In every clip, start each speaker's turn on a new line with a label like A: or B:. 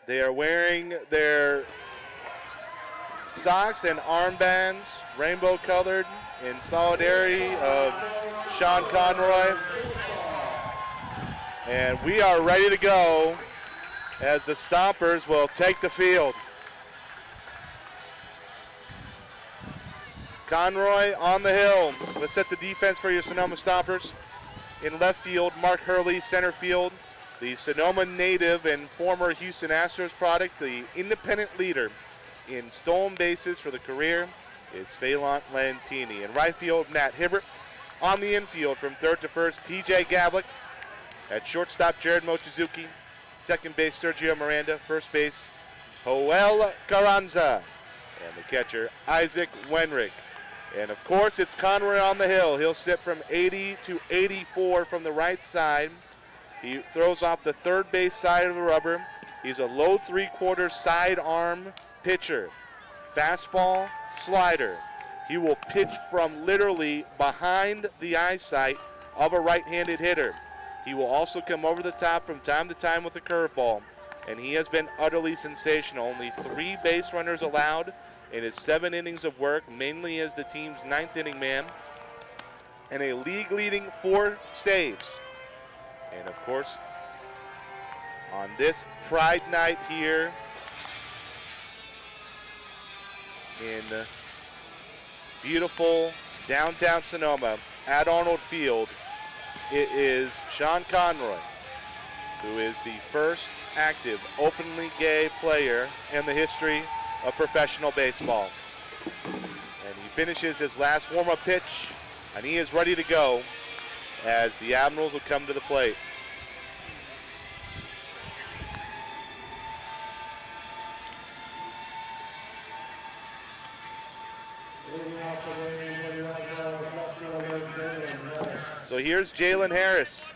A: They are wearing their socks and armbands, rainbow colored, in solidarity of Sean Conroy. And we are ready to go as the Stompers will take the field. Conroy on the hill. Let's set the defense for your Sonoma Stompers. In left field, Mark Hurley, center field. The Sonoma native and former Houston Astros product, the independent leader in stolen bases for the career, is Phelan Lantini. In right field, Matt Hibbert. On the infield from third to first, TJ Gavlik. At shortstop, Jared Mochizuki. Second base, Sergio Miranda. First base, Joel Carranza. And the catcher, Isaac Wenrick. And of course, it's Conroy on the hill. He'll sit from 80 to 84 from the right side. He throws off the third base side of the rubber. He's a low three-quarter sidearm pitcher. Fastball, slider. He will pitch from literally behind the eyesight of a right-handed hitter. He will also come over the top from time to time with a curveball. And he has been utterly sensational. Only 3 base runners allowed in his 7 innings of work, mainly as the team's 9th inning man, and a league-leading 4 saves. And of course, on this Pride Night here in beautiful downtown Sonoma at Arnold Field, it is Sean Conroy, who is the first active openly gay player in the history of professional baseball. And he finishes his last warm-up pitch, and he is ready to go as the Admirals will come to the plate. So here's Jalen Harris.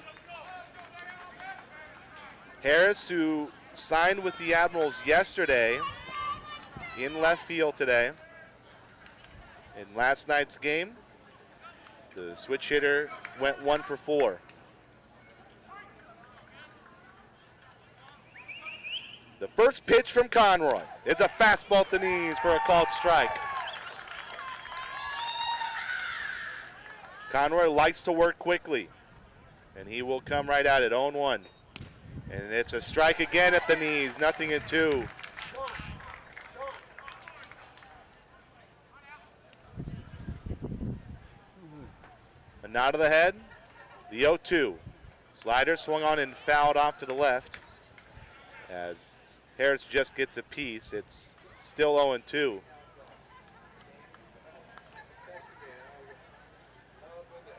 A: Harris, who signed with the Admirals yesterday, in left field today. In last night's game, the switch hitter went 1 for 4. The first pitch from Conroy. It's a fastball at the knees for a called strike. Conroy likes to work quickly, and he will come right at it, 0-1. And it's a strike again at the knees, 0-2. A nod of the head, the 0-2. Slider swung on and fouled off to the left. As Harris just gets a piece, it's still 0-2.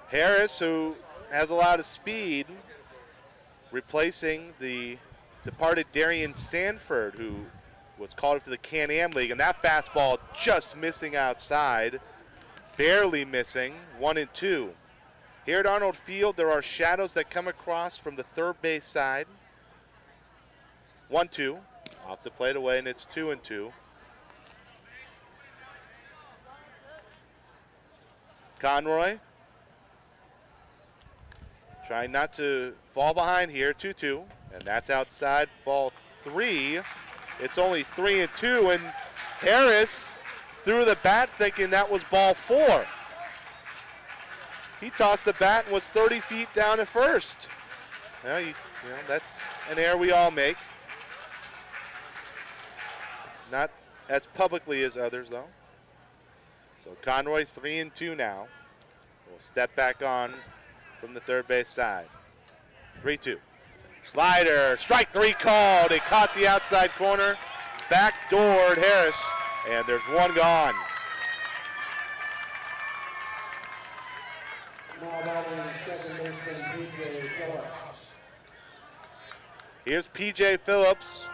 A: Harris, who has a lot of speed, replacing the departed Darian Sanford, who was called up to the Can-Am League, and that fastball just missing outside, barely missing, 1-2. Here at Arnold Field, there are shadows that come across from the third base side. 1-2, off the plate away, and it's 2-2. Conroy trying not to fall behind here, 2-2, and that's outside, ball 3. It's only 3-2, and Harris threw the bat thinking that was ball 4. He tossed the bat and was 30 feet down at first. Well, you know, that's an error we all make. Not as publicly as others, though. So Conroy 3-2 now. We'll step back on from the third base side. 3-2. Slider, strike 3 called. It caught the outside corner. Backdoored Harris, and there's 1 gone. Here's P.J. Phillips.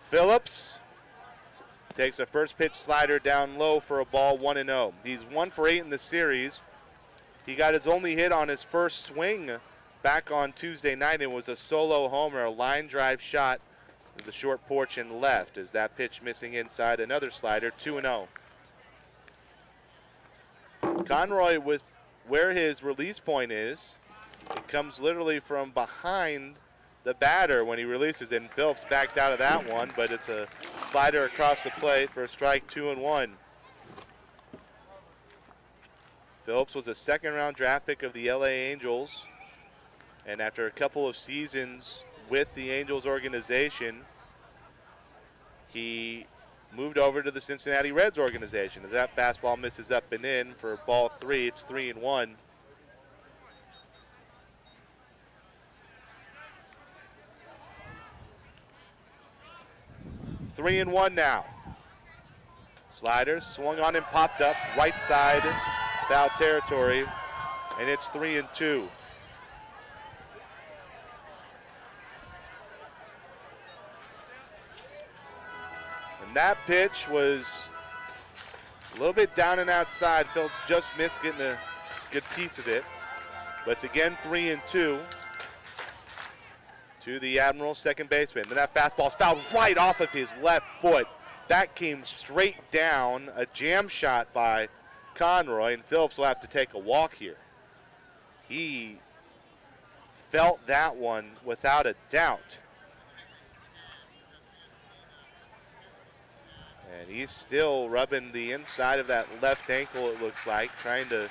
A: Phillips takes a first pitch slider down low for a ball, 1-0. He's 1 for 8 in the series. He got his only hit on his first swing back on Tuesday night. It was a solo homer, a line drive shot to the short porch and left as that pitch missing inside. Another slider, 2-0. Conroy, with where his release point is, it comes literally from behind the batter when he releases it, and Phillips backed out of that one, but it's a slider across the plate for a strike, 2-1. Phillips was a second-round draft pick of the LA Angels, and after a couple of seasons with the Angels organization, he moved over to the Cincinnati Reds organization. As that fastball misses up and in for ball 3, it's 3-1. Three and one now. Sliders swung on and popped up, right side, foul territory, and it's 3-2. And that pitch was a little bit down and outside. Phillips just missed getting a good piece of it. But it's again 3-2 to the Admiral second baseman. And that fastball's fouled right off of his left foot. That came straight down, a jam shot by Conroy, and Phillips will have to take a walk here. He felt that one without a doubt. And he's still rubbing the inside of that left ankle, it looks like, trying to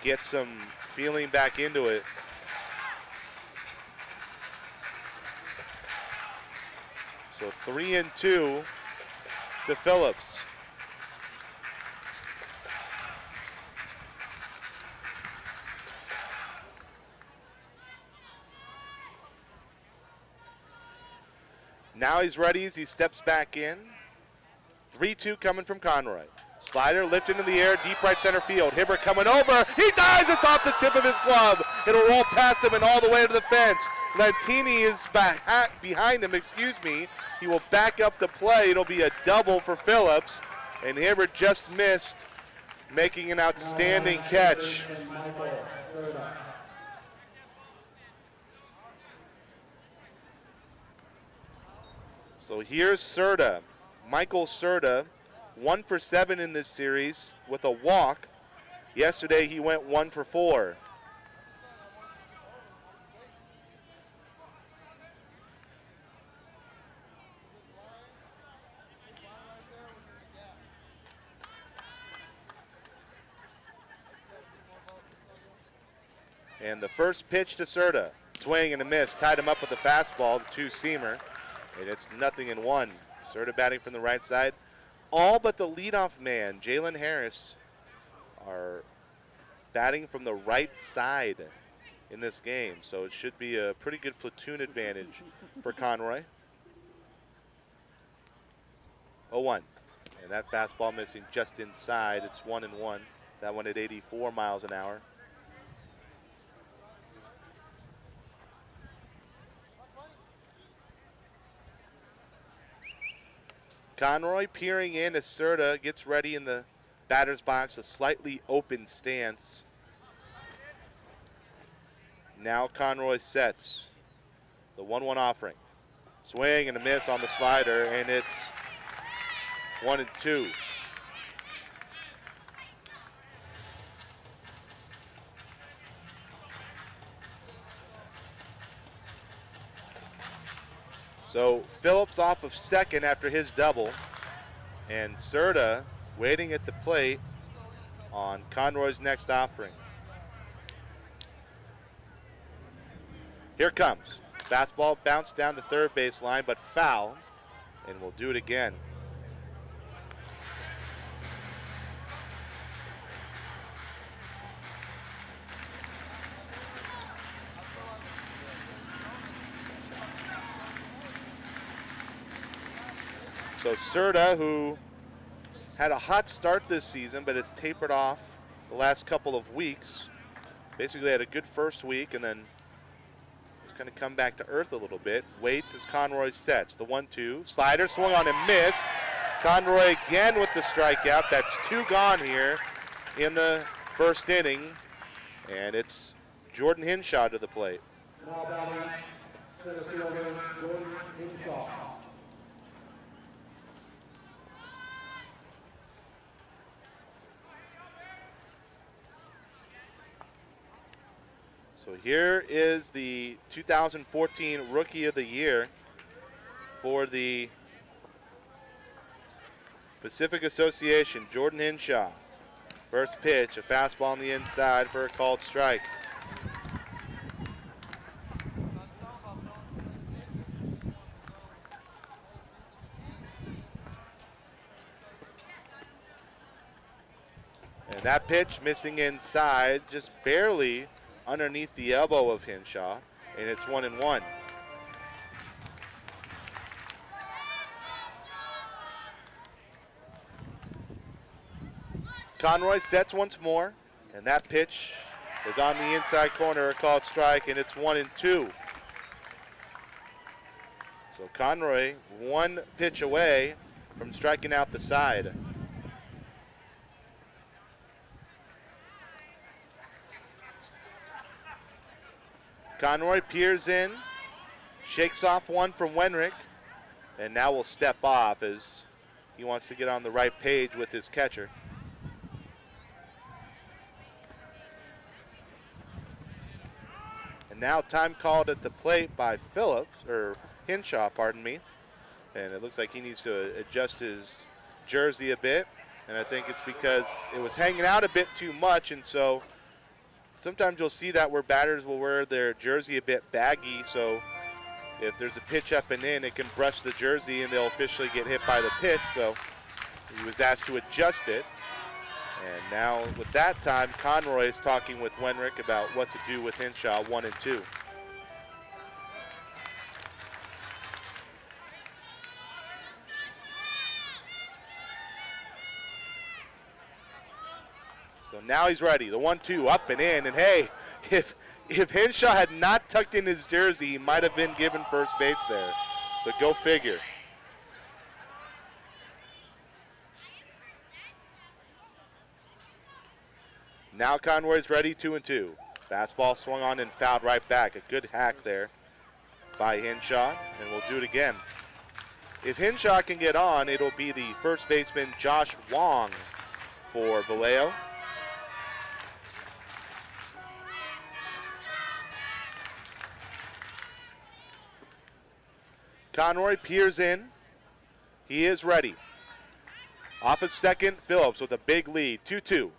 A: get some feeling back into it. So 3-2 to Phillips. Now he's ready as he steps back in. 3-2 coming from Conroy. Slider lifted into the air, deep right center field. Hibbert coming over. He dives. It's off the tip of his glove. It'll roll past him and all the way to the fence. Lantini is behind him, He will back up the play. It'll be a double for Phillips. And Hibbert just missed, making an outstanding catch. So here's Serta. Michael Serta, 1 for 7 in this series with a walk. Yesterday he went 1 for 4. And the first pitch to Serta, swing and a miss, tied him up with the fastball, the two-seamer, and it's 0-1. Serta batting from the right side. All but the leadoff man, Jalen Harris, are batting from the right side in this game. So it should be a pretty good platoon advantage for Conroy. 0-1. And that fastball missing just inside. It's 1-1. That one at 84 miles an hour. Conroy peering in as Serta gets ready in the batter's box, a slightly open stance. Now Conroy sets the 1-1 offering. Swing and a miss on the slider, and it's 1-2. So Phillips off of second after his double, and Serta waiting at the plate on Conroy's next offering. Here comes. Fastball bounced down the third baseline, but foul, and we'll do it again. So Serta, who had a hot start this season, but has tapered off the last couple of weeks. Basically had a good first week and then just kind of come back to earth a little bit. Waits as Conroy sets. The 1-2. Slider swung on and missed. Conroy again with the strikeout. That's 2 gone here in the first inning. And it's Jordan Hinshaw to the plate.
B: Now batting, center fielder Jordan Hinshaw.
A: So here is the 2014 Rookie of the Year for the Pacific Association, Jordan Hinshaw. First pitch, a fastball on the inside for a called strike. And that pitch missing inside, just barely underneath the elbow of Hinshaw, and it's 1-1. Conroy sets once more, and that pitch is on the inside corner, a called strike, and it's 1-2. So Conroy one pitch away from striking out the side. Conroy peers in, shakes off one from Wenrick, and now will step off as he wants to get on the right page with his catcher. And now time called at the plate by Hinshaw, pardon me. And it looks like he needs to adjust his jersey a bit. And I think it's because it was hanging out a bit too much, and so sometimes you'll see that where batters will wear their jersey a bit baggy, so if there's a pitch up and in, it can brush the jersey and they'll officially get hit by the pitch. So he was asked to adjust it. And now with that time, Conroy is talking with Wenrick about what to do with Hinshaw, 1-2. So now he's ready. The 1-2 up and in. And hey, if Hinshaw had not tucked in his jersey, he might have been given first base there. So go figure. Now Conroy's ready, 2-2. Fastball swung on and fouled right back. A good hack there by Hinshaw, and we'll do it again. If Hinshaw can get on, it'll be the first baseman Josh Wong for Vallejo. Conroy peers in. He is ready. Off of second, Phillips with a big lead, 2-2.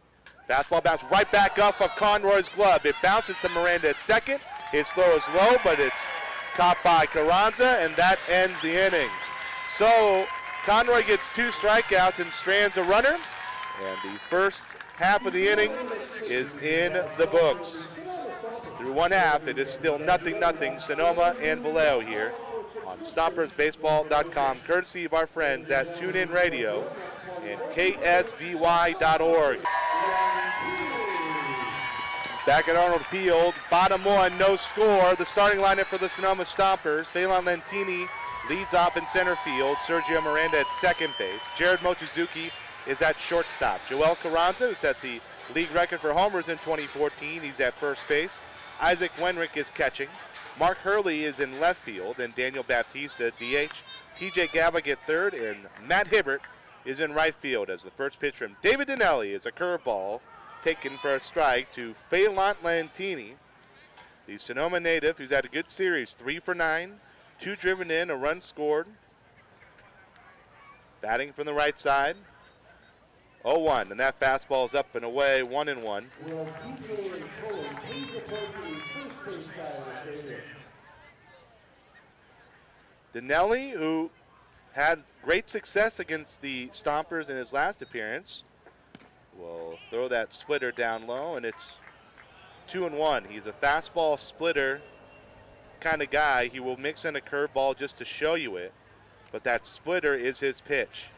A: Fastball bounce right back up of Conroy's glove. It bounces to Miranda at second. His throw is low, but it's caught by Carranza, and that ends the inning. So Conroy gets 2 strikeouts and strands a runner, and the first half of the inning is in the books. Through one half, it is still 0-0 Sonoma and Vallejo here on StompersBaseball.com, courtesy of our friends at TuneIn Radio and KSVY.org. Back at Arnold Field, bottom one, no score. The starting lineup for the Sonoma Stompers. Phelan Lentini leads off in center field. Sergio Miranda at second base. Jared Mochizuki is at shortstop. Joel Carranza, who set the league record for homers in 2014, he's at first base. Isaac Wenrick is catching. Mark Hurley is in left field, and Daniel Baptista DH. TJ Gavlik at third, and Matt Hibbert is in right field as the first pitch from David Dinelli is a curveball taken for a strike to Phelan Lantini, the Sonoma native who's had a good series, 3 for 9, 2 driven in, a run scored. Batting from the right side, 0-1, and that fastball is up and away, 1-1. Dinelli, who had great success against the Stompers in his last appearance, will throw that splitter down low, and it's 2-1. He's a fastball splitter kind of guy. He will mix in a curveball just to show you it, but that splitter is his pitch.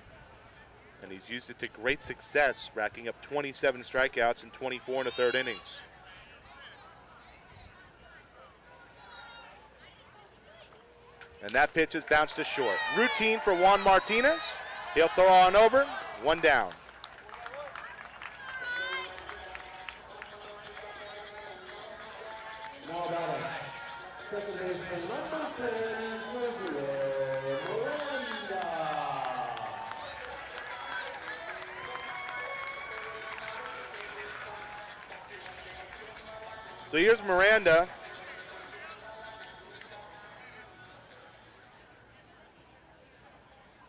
A: And he's used it to great success, racking up 27 strikeouts in 24 1/3 innings. And that pitch is bounced to short. Routine for Juan Martinez. He'll throw on over, 1 down.
B: Now batting, second baseman number 10, Sergio Miranda.
A: So here's Miranda.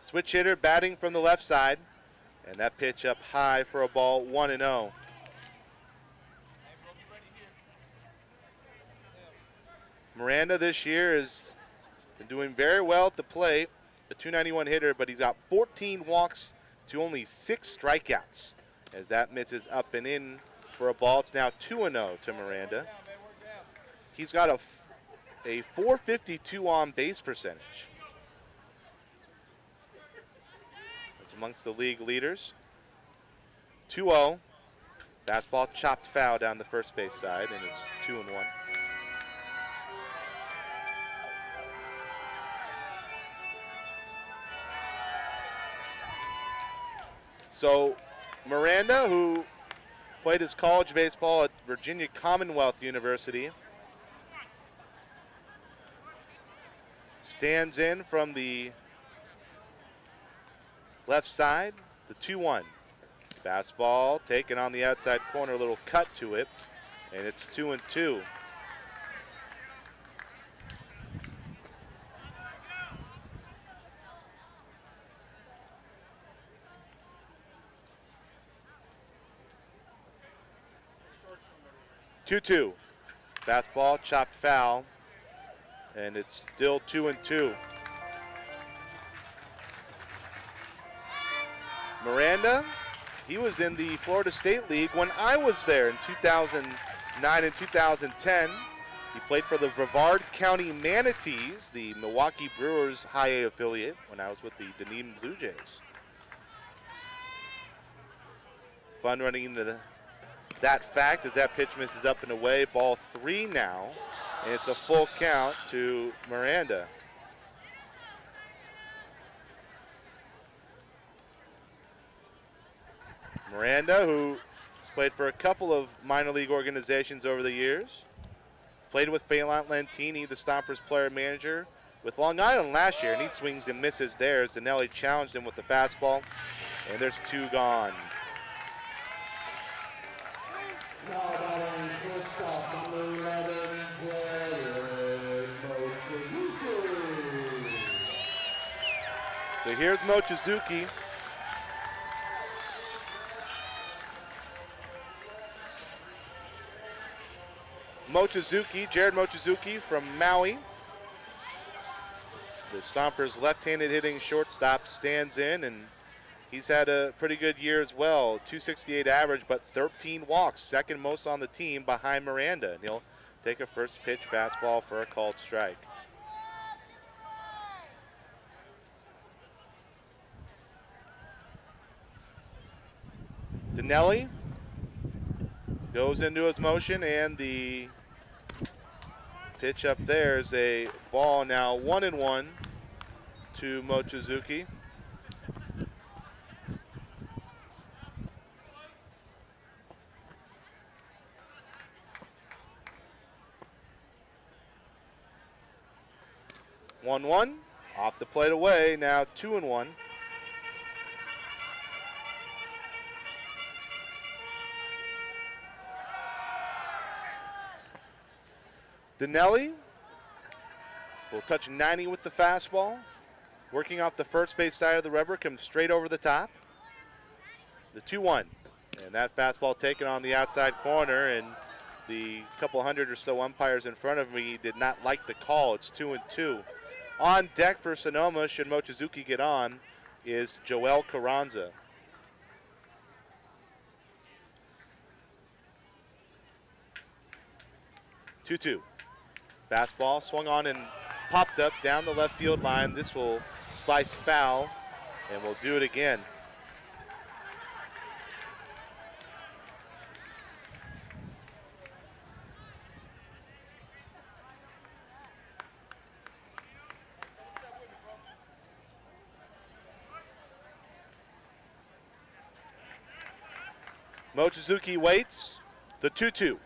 A: Switch hitter batting from the left side. And that pitch up high for a ball, 1-0. Miranda this year has been doing very well at the plate. A .291 hitter, but he's got 14 walks to only 6 strikeouts. As that misses up and in for a ball, it's now 2-0 to Miranda. He's got a .452 on base percentage. That's amongst the league leaders. 2-0. Fastball chopped foul down the first base side, and it's 2-1. So Miranda, who played his college baseball at Virginia Commonwealth University, stands in from the left side, the 2-1. Fastball taken on the outside corner, a little cut to it, and it's 2-2. Two-two. Fastball chopped foul, and it's still 2-2. Miranda, he was in the Florida State League when I was there in 2009 and 2010. He played for the Brevard County Manatees, the Milwaukee Brewers High A affiliate, when I was with the Dunedin Blue Jays. Fun running into that fact as that pitch misses up and away. Ball 3 now, and it's a full count to Miranda. Miranda, who has played for a couple of minor league organizations over the years. Played with Phelan Lentini, the Stompers player manager, with Long Island last year, and he swings and misses there as Danelli challenged him with the fastball, and there's 2 gone.
B: Now batting shortstop, number 11, Jared Mochizuki.
A: So here's Mochizuki. Jared Mochizuki from Maui. The Stompers' left-handed hitting shortstop stands in, and he's had a pretty good year as well. .268 average, but 13 walks, second most on the team behind Miranda. And he'll take a first pitch fastball for a called strike. Danelli goes into his motion, and the pitch up there is a ball, now 1-1 to Mochizuki. One, off the plate away, now 2-1. Danelli will touch 90 with the fastball. Working off the first base side of the rubber, comes straight over the top. The 2-1. And that fastball taken on the outside corner, and the couple hundred or so umpires in front of me did not like the call. It's 2-2. On deck for Sonoma, should Mochizuki get on, is Joel Carranza. Two-two. Fastball swung on and popped up down the left field line. This will slice foul, and we'll do it again. Mochizuki waits. The 2-2.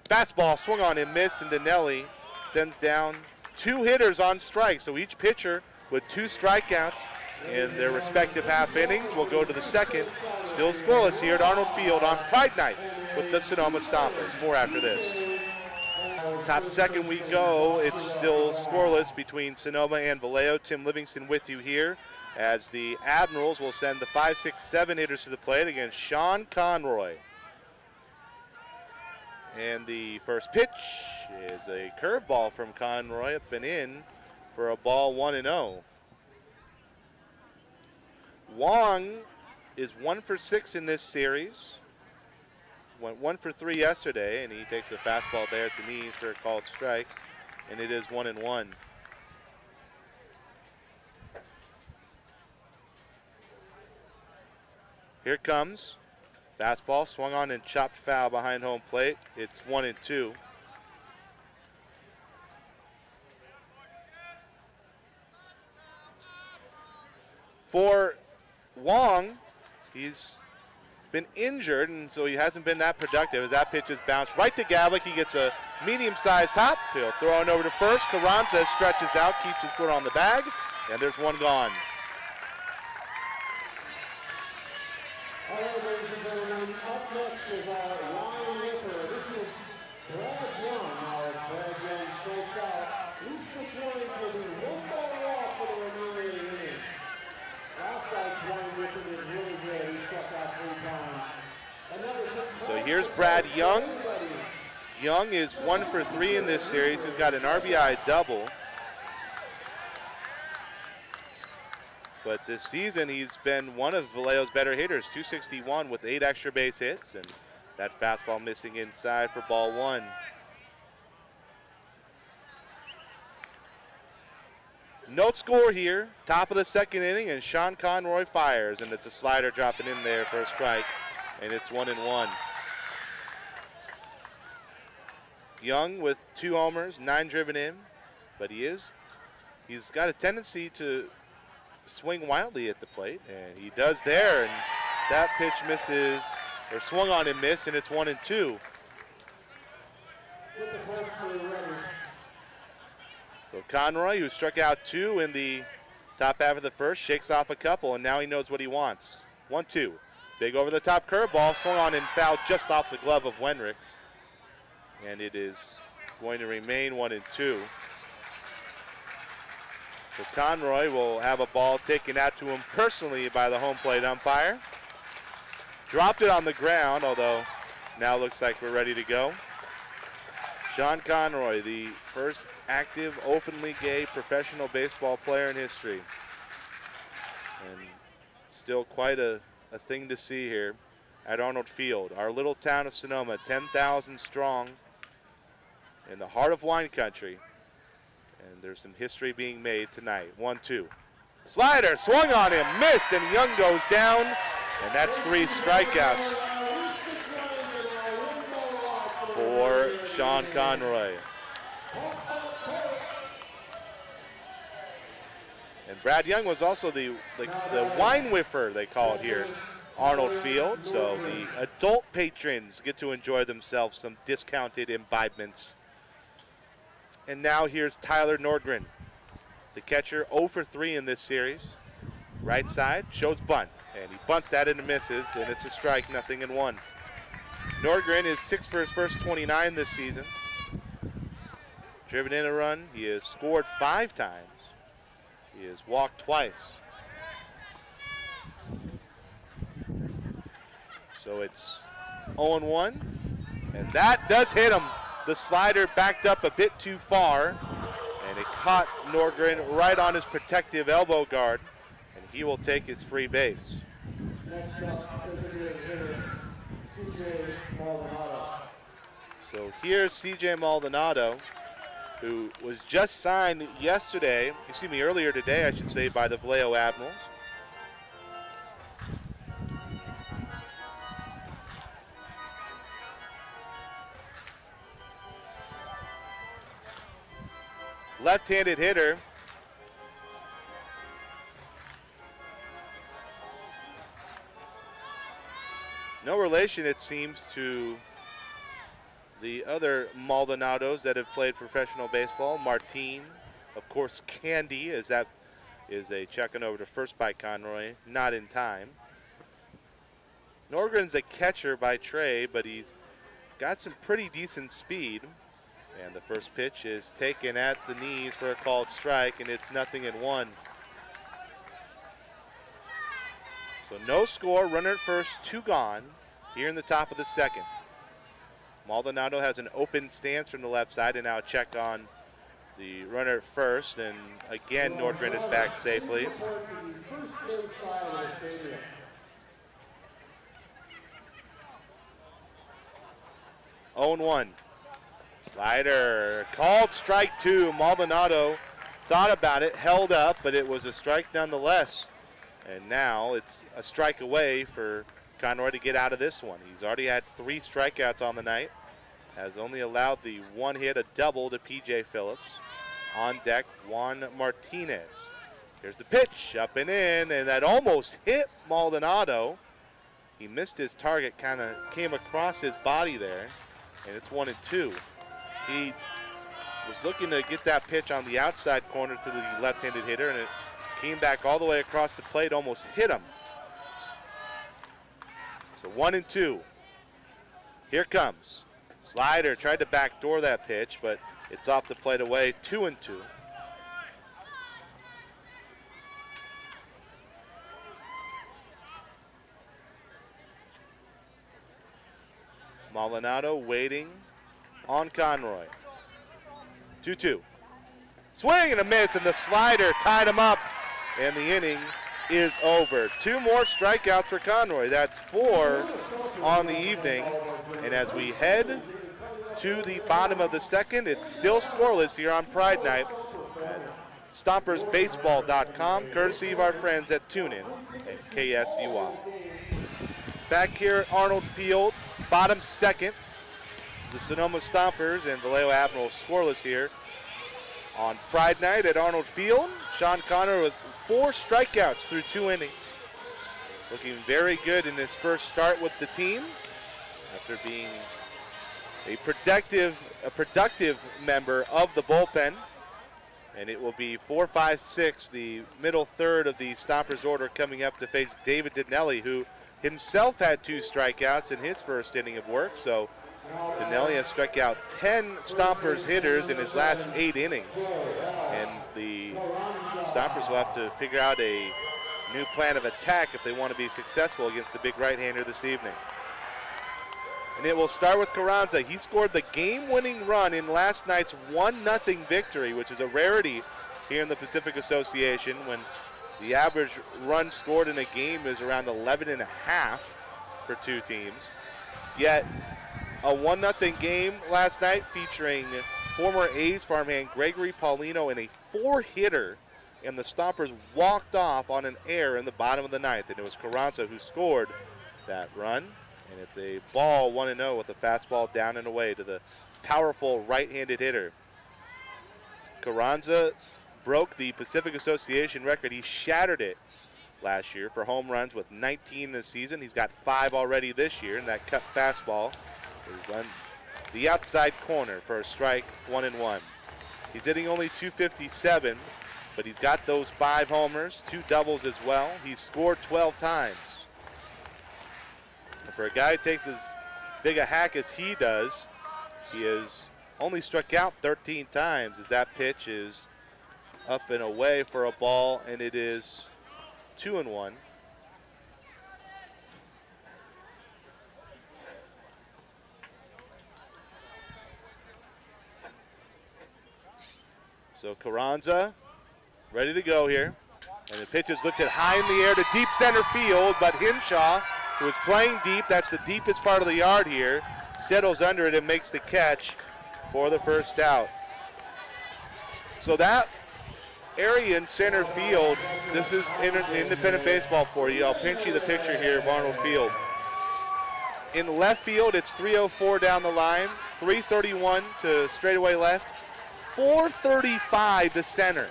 A: Fastball swung on and missed, and Danelli sends down 2 hitters on strike. So each pitcher with 2 strikeouts in their respective half innings will go to the second. Still scoreless here at Arnold Field on Pride Night with the Sonoma Stompers. More after this. Top second we go. It's still scoreless between Sonoma and Vallejo. Tim Livingston with you here as the Admirals will send the 5, 6, 7 hitters to the plate against Sean Conroy. And the first pitch is a curveball from Conroy up and in for a ball 1-0. Wong is 1 for 6 in this series. Went 1 for 3 yesterday, and he takes a fastball there at the knees for a called strike, and it is 1-1. Here it comes. Fastball swung on and chopped foul behind home plate. It's 1-2. For Wong, he's been injured, and so he hasn't been that productive as that pitch is bounced right to Gavlik. He gets a medium-sized hop. He'll throw it over to first. Carranza stretches out, keeps his foot on the bag, and there's one gone.
B: All right, ladies and gentlemen, up next is our line whipper. This is Brad Young. Now, as Brad Young strikes out, he's the point will be one ball off for the remaining inning. Last night's line whipper is really good. He struck out 3 times.
A: So here's Brad Young. Young is 1 for 3 in this series. He's got an RBI double. But this season, he's been one of Vallejo's better hitters, 261 with 8 extra base hits, and that fastball missing inside for ball 1. No score here, top of the second inning, and Sean Conroy fires, and it's a slider dropping in there for a strike, and it's 1-1. Young with 2 homers, 9 driven in, but he's got a tendency to swing wildly at the plate, and he does there, and that pitch misses, or swung on and missed, and it's 1-2. So Conroy, who struck out 2 in the top half of the first, shakes off a couple, and now he knows what he wants. 1-2. Big over the top curveball, swung on and fouled just off the glove of Wenrick, and it is going to remain 1-2. So Conroy will have a ball taken out to him personally by the home plate umpire. Dropped it on the ground, although now looks like we're ready to go. Sean Conroy, the first active, openly gay professional baseball player in history. And still quite a thing to see here at Arnold Field. Our little town of Sonoma, 10,000 strong in the heart of wine country. And there's some history being made tonight. 1-2. Slider swung on him, missed, and Young goes down, and that's 3 strikeouts for Sean Conroy. And Brad Young was also the wine whiffer, they call it here, Arnold Field. So the adult patrons get to enjoy themselves some discounted imbibements. And now here's Tyler Nordgren, the catcher, 0 for 3 in this series. Right side, shows bunt, and he bunts that into misses, and it's a strike, 0-1. Nordgren is 6 for his first 29 this season. Driven in a run, he has scored 5 times. He has walked twice. So it's 0-1, and that does hit him. The slider backed up a bit too far, and it caught Nordgren right on his protective elbow guard, and he will take his free base.
B: Next up is the hitter, C.J. Maldonado.
A: So here's C.J. Maldonado, who was just signed earlier today, I should say, by the Vallejo Admirals. Left-handed hitter. No relation, it seems, to the other Maldonados that have played professional baseball. Martin, of course, Candy, as that is a checking over to first by Conroy, not in time. Nordgren's a catcher by trade, but he's got some pretty decent speed. And the first pitch is taken at the knees for a called strike, and it's 0-1. So no score, runner at first, 2 gone here in the top of the second. Maldonado has an open stance from the left side, and now a check on the runner at first, and again Nordgren is back safely. 0-1. Slider, called strike 2. Maldonado thought about it, held up, but it was a strike nonetheless. And now it's a strike away for Conroy to get out of this one. He's already had 3 strikeouts on the night. Has only allowed the 1 hit, a double to P.J. Phillips. On deck, Juan Martinez. Here's the pitch, up and in, and that almost hit Maldonado. He missed his target, kind of came across his body there, and it's 1-2. He was looking to get that pitch on the outside corner to the left-handed hitter, and it came back all the way across the plate, almost hit him. So 1-2. Here comes. Slider tried to backdoor that pitch, but it's off the plate away, 2-2. Maldonado waiting on Conroy. 2-2. Swing and a miss, and the slider tied him up, and the inning is over. 2 more strikeouts for Conroy. That's 4 on the evening. And as we head to the bottom of the second, it's still scoreless here on Pride Night at StompersBaseball.com, courtesy of our friends at TuneIn and KSVY. Back here at Arnold Field, bottom second, the Sonoma Stompers and Vallejo Admirals scoreless here on Pride Night at Arnold Field. Sean Conroy with 4 strikeouts through 2 innings. Looking very good in his first start with the team after being a productive member of the bullpen. And it will be 4-5-6, the middle third of the Stompers order, coming up to face David Dinelli, who himself had 2 strikeouts in his first inning of work. So Dinelli has struck out 10 Stompers hitters in his last 8 innings. And the Stompers will have to figure out a new plan of attack if they want to be successful against the big right-hander this evening. And it will start with Carranza. He scored the game-winning run in last night's 1-0 victory, which is a rarity here in the Pacific Association, when the average run scored in a game is around 11.5 for 2 teams. Yet a 1-0 game last night featuring former A's farmhand Gregory Paulino in a 4-hitter, and the Stompers walked off on an error in the bottom of the 9th, and it was Carranza who scored that run. And it's a ball, 1-0, with a fastball down and away to the powerful right-handed hitter. Carranza broke the Pacific Association record. He shattered it last year for home runs with 19 in the season. He's got 5 already this year, and that cut fastball is on the outside corner for a strike, 1-1. He's hitting only .257, but he's got those 5 homers, 2 doubles as well. He's scored 12 times. For a guy who takes as big a hack as he does, he has only struck out 13 times, as that pitch is up and away for a ball, and it is 2-1. So Carranza ready to go here. And the pitch is lifted high in the air to deep center field, but Hinshaw, who is playing deep, that's the deepest part of the yard here, settles under it and makes the catch for the first out. So that area in center field, this is independent baseball for you. I'll pinch you the picture here of Arnold Field. In left field, it's 304 down the line, 331 to straightaway left, 435 to center.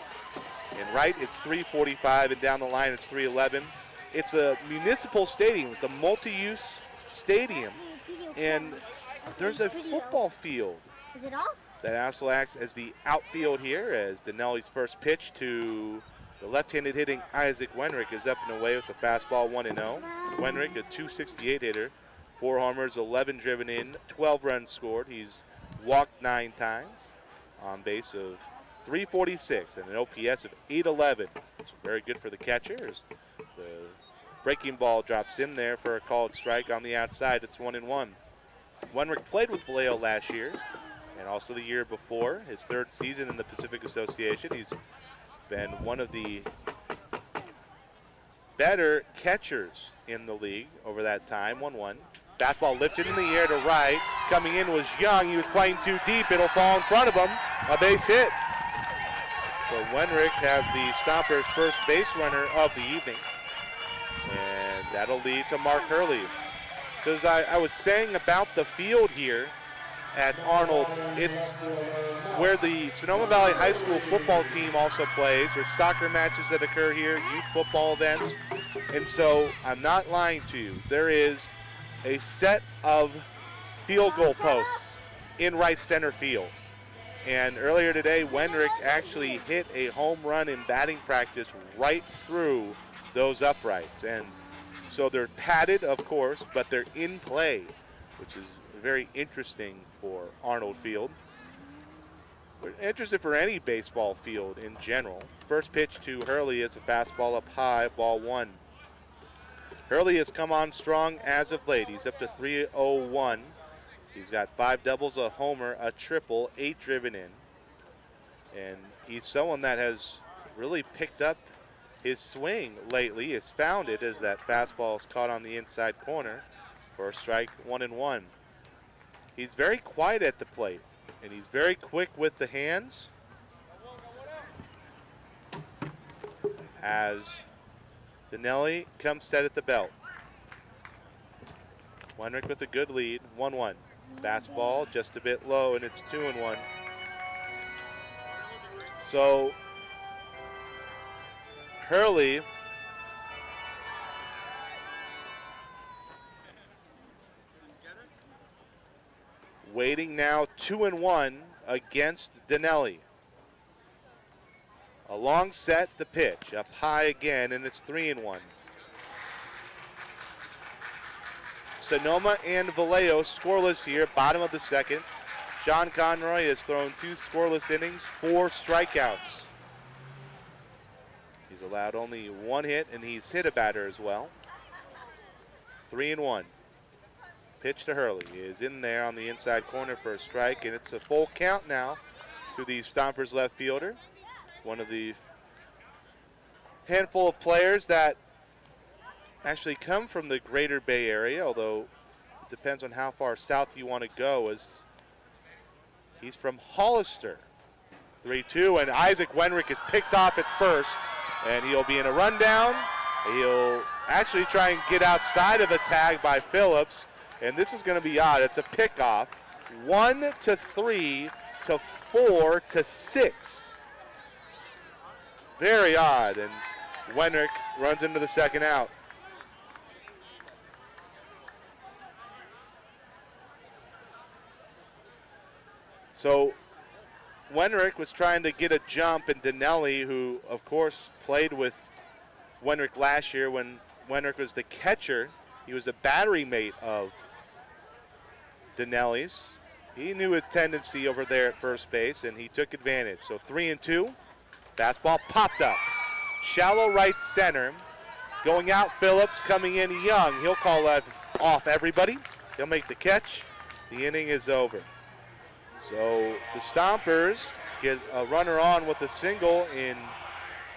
A: And right, it's 345, and down the line, it's 311. It's a municipal stadium. It's a multi-use stadium, and there's a football field.
C: Is it off?
A: That also acts as the outfield here, as Dinelli's first pitch to the left-handed hitting Isaac Wenrick is up and away with the fastball, 1-0. Wenrick, a .268 hitter, 4 homers, 11 driven in, 12 runs scored. He's walked 9 times, on base of 346, and an OPS of 811. So very good for the catcher. The breaking ball drops in there for a called strike on the outside. It's 1-1. Wenrick played with Vallejo last year and also the year before, his 3rd season in the Pacific Association. He's been one of the better catchers in the league over that time. 1-1. Fastball lifted in the air to right. Coming in was Young. He was playing too deep. It'll fall in front of him. A base hit. So Wenrick has the Stompers' first base runner of the evening. And that'll lead to Mark Hurley. So as I was saying about the field here at Arnold, it's where the Sonoma Valley High School football team also plays. There's soccer matches that occur here, youth football events. And so I'm not lying to you. There is a set of field goal posts in right center field. And earlier today, Wenrick actually hit a home run in batting practice right through those uprights. And so they're padded, of course, but they're in play, which is very interesting for Arnold Field. We're interested for any baseball field in general. First pitch to Hurley is a fastball up high, ball 1. Hurley has come on strong as of late. He's up to 301. He's got 5 doubles, a homer, a triple, 8 driven in. And he's someone that has really picked up his swing lately. Has found it as that fastball is caught on the inside corner for a strike, 1-1. He's very quiet at the plate, and he's very quick with the hands. As Dinelli comes set at the belt. Wenrick with a good lead, 1-1. Fastball just a bit low, and it's 2-1. So Hurley waiting now, 2-1 against Dinelli. A long set, the pitch up high again, and it's 3-1. Sonoma and Vallejo scoreless here, bottom of the second. Sean Conroy has thrown 2 scoreless innings, 4 strikeouts. He's allowed only 1 hit, and he's hit a batter as well. 3-1. Pitch to Hurley. He is in there on the inside corner for a strike, and it's a full count now to the Stompers left fielder. One of the handful of players that actually come from the greater Bay Area, although it depends on how far south you want to go, as he's from Hollister. 3-2, and Isaac Wenrick is picked off at first, and he'll be in a rundown. He'll actually try and get outside of a tag by Phillips, and this is going to be odd. It's a pickoff, 1-3 to 4-6. Very odd, and Wenrick runs into the second out. So Wenrick was trying to get a jump, and Dinelli, who of course played with Wenrick last year when Wenrick was the catcher, he was a battery mate of Dinelli's. He knew his tendency over there at first base, and he took advantage. So 3-2, fastball popped up. Shallow right center. Going out, Phillips, coming in Young. He'll call that off everybody. He'll make the catch. The inning is over. So the Stompers get a runner on with a single in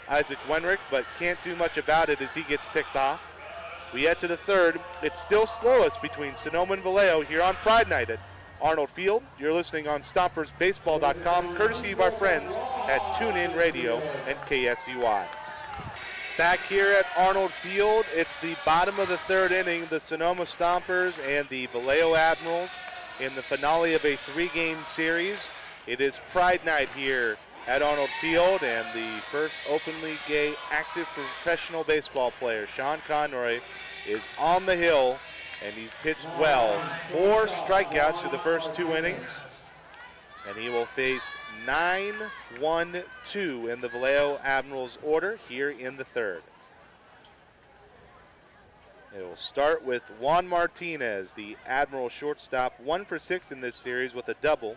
A: Isaac Wenrick, but can't do much about it as he gets picked off. We head to the third. It's still scoreless between Sonoma and Vallejo here on Pride Night at Arnold Field. You're listening on StompersBaseball.com, courtesy of our friends at TuneIn Radio and KSVY. Back here at Arnold Field, it's the bottom of the third inning. The Sonoma Stompers and the Vallejo Admirals in the finale of a 3-game series. It is Pride Night here at Arnold Field, and the first openly gay active professional baseball player, Sean Conroy, is on the hill, and he's pitched well. 4 strikeouts through the first 2 innings, and he will face 9-1-2 in the Vallejo Admirals order here in the third. It will start with Juan Martinez, the Admiral shortstop, 1 for 6 in this series with a double.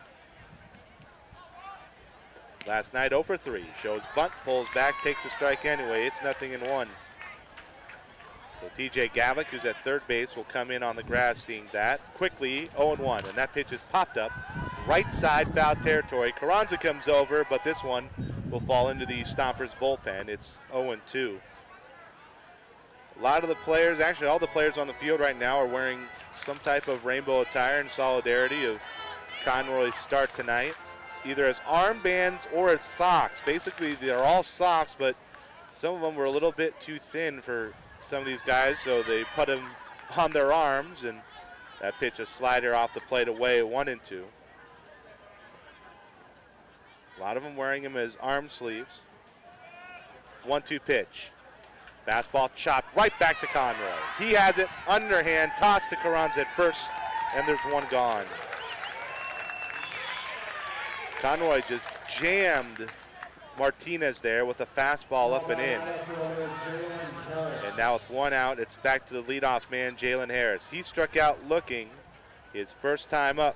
A: Last night 0 for 3. Shows bunt, pulls back, takes a strike anyway. It's 0-1. So TJ Gavlik, who's at third base, will come in on the grass seeing that. Quickly 0-1, and that pitch is popped up. Right side foul territory. Carranza comes over, but this one will fall into the Stompers bullpen. It's 0-2. A lot of the players, actually all the players on the field right now are wearing some type of rainbow attire in solidarity of Conroy's start tonight, either as armbands or as socks. Basically, they're all socks, but some of them were a little bit too thin for some of these guys, so they put them on their arms, and that pitch, a slider off the plate away, 1-2. A lot of them wearing them as arm sleeves. 1-2 pitch. Fastball chopped right back to Conroy. He has it, underhand, toss to Carranza at first, and there's one gone. Conroy just jammed Martinez there with a fastball up and in. And now with one out, it's back to the leadoff man, Jalen Harris. He struck out looking his first time up.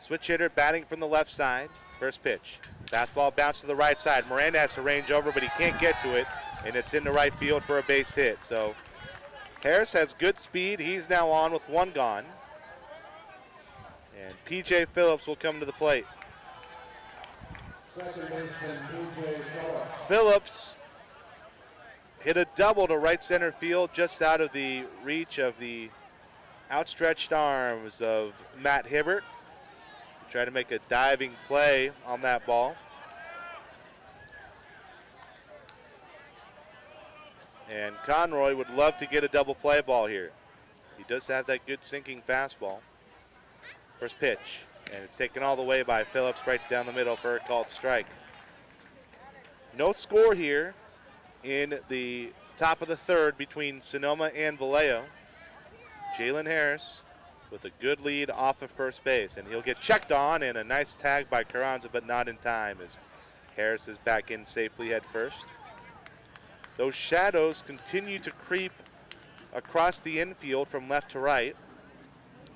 A: Switch hitter batting from the left side. First pitch. Fastball bounced to the right side. Miranda has to range over, but he can't get to it, and it's into right field for a base hit. So Harris has good speed. He's now on with one gone. And P.J. Phillips will come to the plate.
B: Second baseman P.J. Phillips.
A: Phillips hit a double to right center field, just out of the reach of the outstretched arms of Matt Hibbert. Try to make a diving play on that ball. And Conroy would love to get a double play ball here. He does have that good sinking fastball. First pitch, and it's taken all the way by Phillips right down the middle for a called strike. No score here in the top of the third between Sonoma and Vallejo. Jalen Harris with a good lead off of first base, and he'll get checked on, and a nice tag by Carranza, but not in time as Harris is back in safely at first. Those shadows continue to creep across the infield from left to right.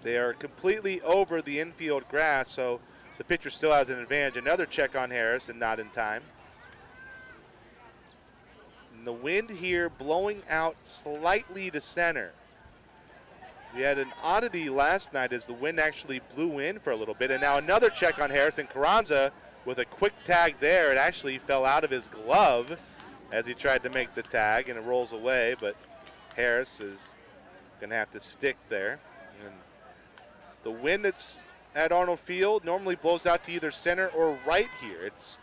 A: They are completely over the infield grass, so the pitcher still has an advantage. Another check on Harris, and not in time. And the wind here blowing out slightly to center. We had an oddity last night as the wind actually blew in for a little bit, and now another check on Harrison. Carranza with a quick tag there. It actually fell out of his glove as he tried to make the tag, and it rolls away, but Harris is going to have to stick there. And the wind that's at Arnold Field normally blows out to either center or right here. It's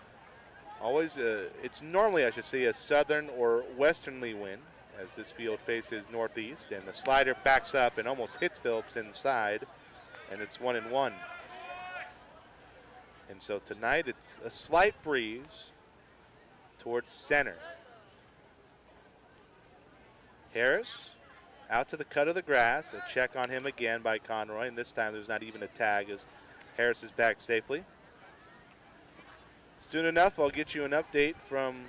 A: always, it's normally, I should say, a southern or westerly wind, as this field faces northeast, and the slider backs up and almost hits Phillips inside, and it's 1-1. And so tonight it's a slight breeze towards center. Harris out to the cut of the grass, a check on him again by Conroy, and this time there's not even a tag as Harris is back safely. Soon enough, I'll get you an update from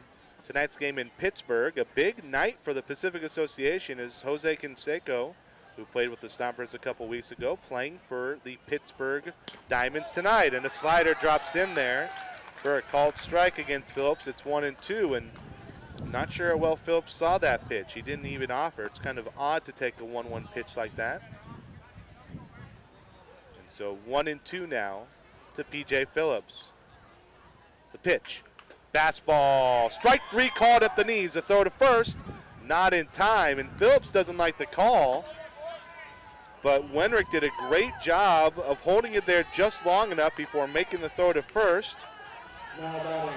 A: tonight's game in Pittsburgh. A big night for the Pacific Association as Jose Canseco, who played with the Stompers a couple weeks ago, playing for the Pittsburgh Diamonds tonight. And a slider drops in there for a called strike against Phillips. It's 1-2, and I'm not sure how well Phillips saw that pitch. He didn't even offer. It's kind of odd to take a 1-1 pitch like that. And so 1-2 now to P.J. Phillips. The pitch. Fastball, strike three called at the knees. A throw to first, not in time, and Phillips doesn't like the call, but Wenrick did a great job of holding it there just long enough before making the throw to first.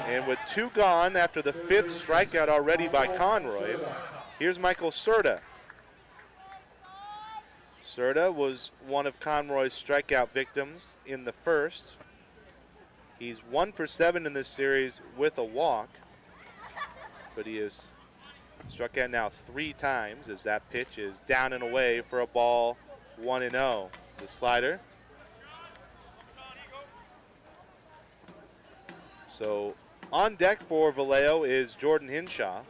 A: And with two gone after the fifth strikeout already by Conroy, here's Michael Serta. Serta was one of Conroy's strikeout victims in the first. He's 1 for 7 in this series with a walk, but he has struck out now 3 times as that pitch is down and away for a ball, 1-0. The slider. So on deck for Vallejo is Jordan Hinshaw.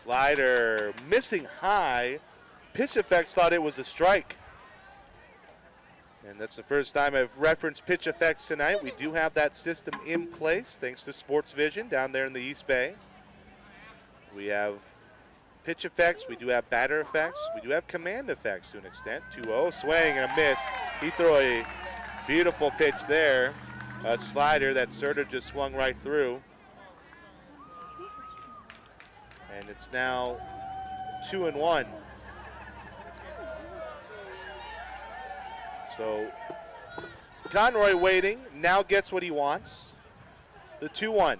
A: Slider missing high. Pitch effects thought it was a strike. And that's the first time I've referenced pitch effects tonight. We do have that system in place thanks to Sports Vision down there in the East Bay. We have pitch effects. We do have batter effects. We do have command effects to an extent. 2-0, swing and a miss. He threw a beautiful pitch there. A slider that Serta just swung right through. And it's now 2-1. So Conroy waiting, now gets what he wants. The 2-1.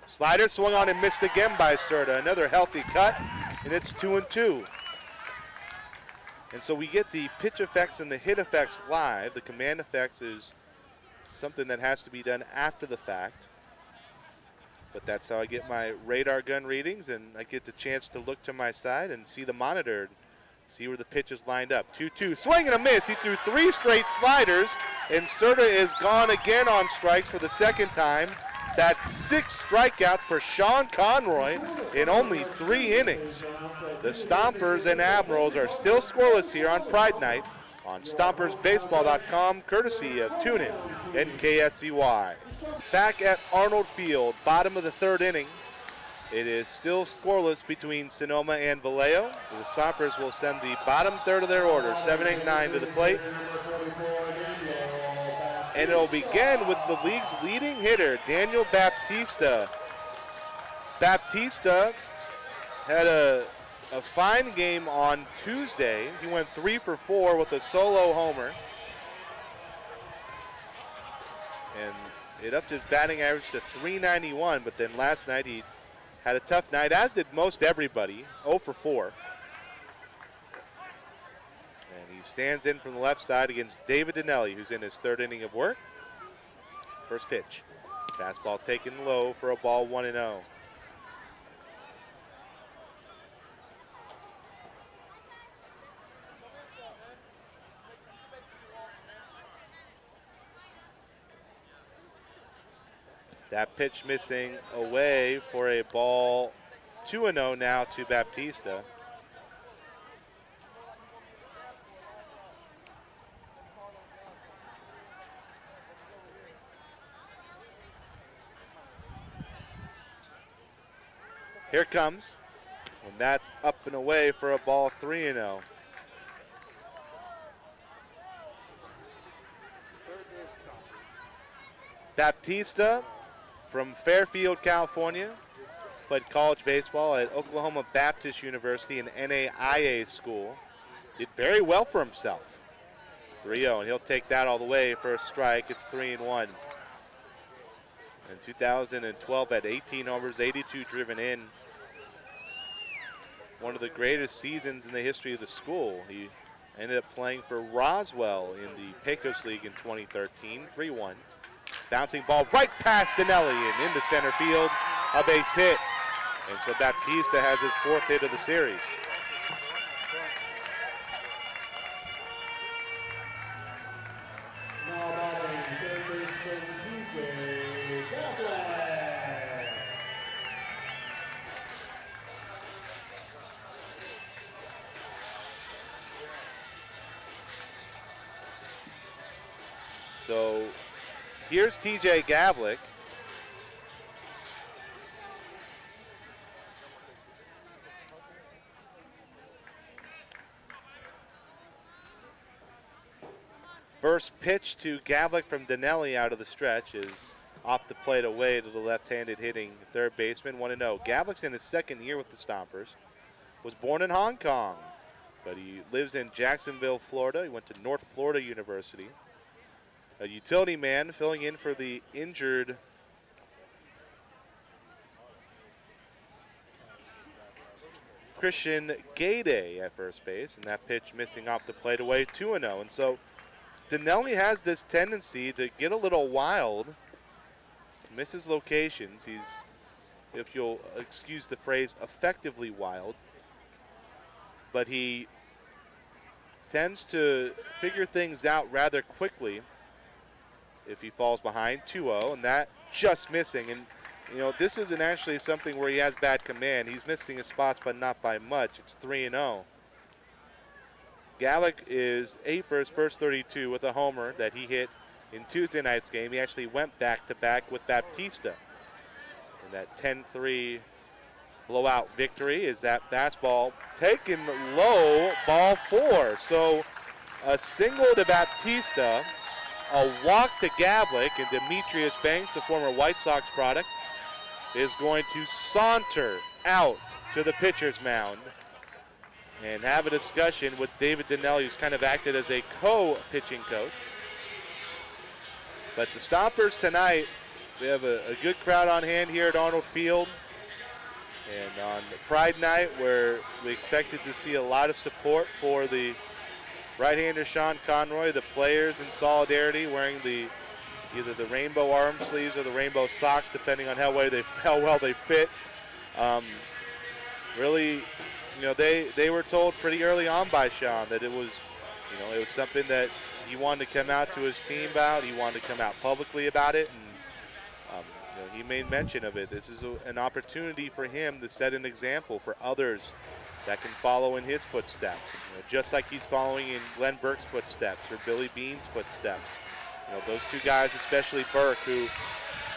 A: Slider swung on and missed again by Serta. Another healthy cut, and it's 2-2. And so we get the pitch effects and the hit effects live. The command effects is something that has to be done after the fact. But that's how I get my radar gun readings, and I get the chance to look to my side and see the monitor, see where the pitch is lined up. 2-2, swing and a miss. He threw 3 straight sliders, and Serta is gone again on strikes for the second time. That's 6 strikeouts for Sean Conroy in only 3 innings. The Stompers and Admirals are still scoreless here on Pride Night on StompersBaseball.com, courtesy of TuneIn and KSCY. Back at Arnold Field, bottom of the 3rd inning. It is still scoreless between Sonoma and Vallejo. The Stompers will send the bottom third of their order, 7, 8, 9 to the plate. And it'll begin with the league's leading hitter, Daniel Baptista. Baptista had a fine game on Tuesday. He went 3 for 4 with a solo homer. And it upped his batting average to .391, but then last night he had a tough night, as did most everybody, 0 for 4. And he stands in from the left side against David Dinelli, who's in his 3rd inning of work. First pitch, fastball taken low for a ball, 1-0. That pitch missing away for a ball, 2-0 now to Baptista. Here comes, and that's up and away for a ball, 3-0. Baptista from Fairfield, California, played college baseball at Oklahoma Baptist University and NAIA school. Did very well for himself. 3-0, and he'll take that all the way for a strike. It's 3-1. In 2012, had 18 homers, 82 driven in. One of the greatest seasons in the history of the school. He ended up playing for Roswell in the Pecos League in 2013, 3-1. Bouncing ball right past Dinelli and into center field, a base hit. And so Baptista has his 4th hit of the series.
B: Now batting third baseman TJ Gavlin.
A: So here's TJ Gavlik. First pitch to Gavlik from Dinelli out of the stretch is off the plate away to the left-handed hitting 3rd baseman, 1-0. Gavlik's in his 2nd year with the Stompers. Was born in Hong Kong, but he lives in Jacksonville, Florida. He went to North Florida University. A utility man filling in for the injured Christian Gayday at first base, and that pitch missing off the plate away, 2-0. And so Dinelli has this tendency to get a little wild, misses locations. He's, if you'll excuse the phrase, effectively wild, but he tends to figure things out rather quickly if he falls behind. 2-0, and that just missing. And you know, this isn't actually something where he has bad command. He's missing his spots, but not by much. It's 3-0. Gallick is 8 for his first 32 with a homer that he hit in Tuesday night's game. He actually went back-to-back with Baptista. And that 10-3 blowout victory is that fastball taken low, ball 4. So a single to Baptista, a walk to Gavlik, and Demetrius Banks, the former White Sox product, is going to saunter out to the pitcher's mound and have a discussion with David Dinelli, who's kind of acted as a co-pitching coach. But the Stompers tonight, we have a good crowd on hand here at Arnold Field. And on Pride Night, where we expected to see a lot of support for the right-hander Sean Conroy, the players in solidarity wearing either the rainbow arm sleeves or the rainbow socks, depending on how well they fit. Really, you know, they were told pretty early on by Sean that it was something that he wanted to come out to his team about. He wanted to come out publicly about it, and you know, he made mention of it. This is an opportunity for him to set an example for others that can follow in his footsteps. You know, just like he's following in Glenn Burke's footsteps or Billy Bean's footsteps. You know, those two guys, especially Burke, who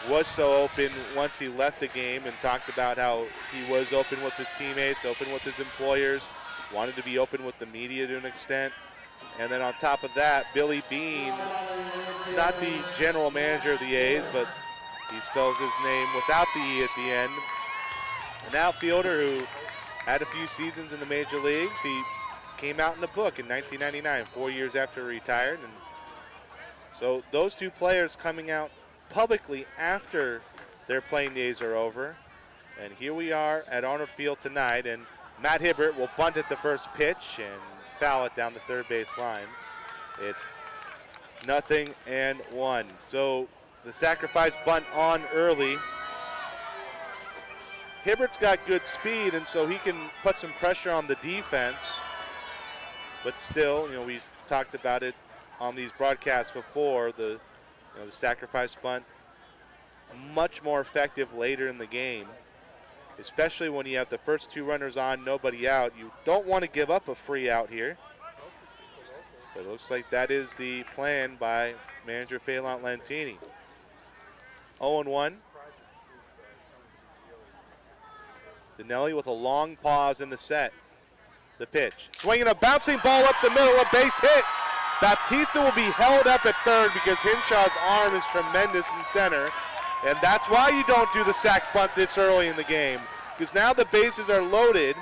A: was so open once he left the game and talked about how he was open with his teammates, open with his employers, wanted to be open with the media to an extent. And then on top of that, Billy Bean, not the general manager of the A's, but he spells his name without the E at the end. An outfielder who had a few seasons in the major leagues. He came out in the book in 1999, 4 years after he retired. And so those two players coming out publicly after their playing days are over. And here we are at Arnold Field tonight, and Matt Hibbert will bunt at the first pitch and foul it down the third base line. It's 0-1. So the sacrifice bunt on early. Hibbert's got good speed, and so he can put some pressure on the defense. But still, you know, we've talked about it on these broadcasts before. The sacrifice bunt much more effective later in the game, especially when you have the first 2 runners on, nobody out. You don't want to give up a free out here. But it looks like that is the plan by manager Phelan Lantini. 0-1. Dinelli with a long pause in the set. The pitch. Swinging a bouncing ball up the middle, a base hit. Baptista will be held up at third because Hinshaw's arm is tremendous in center. And that's why you don't do the sac bunt this early in the game, because now the bases are loaded,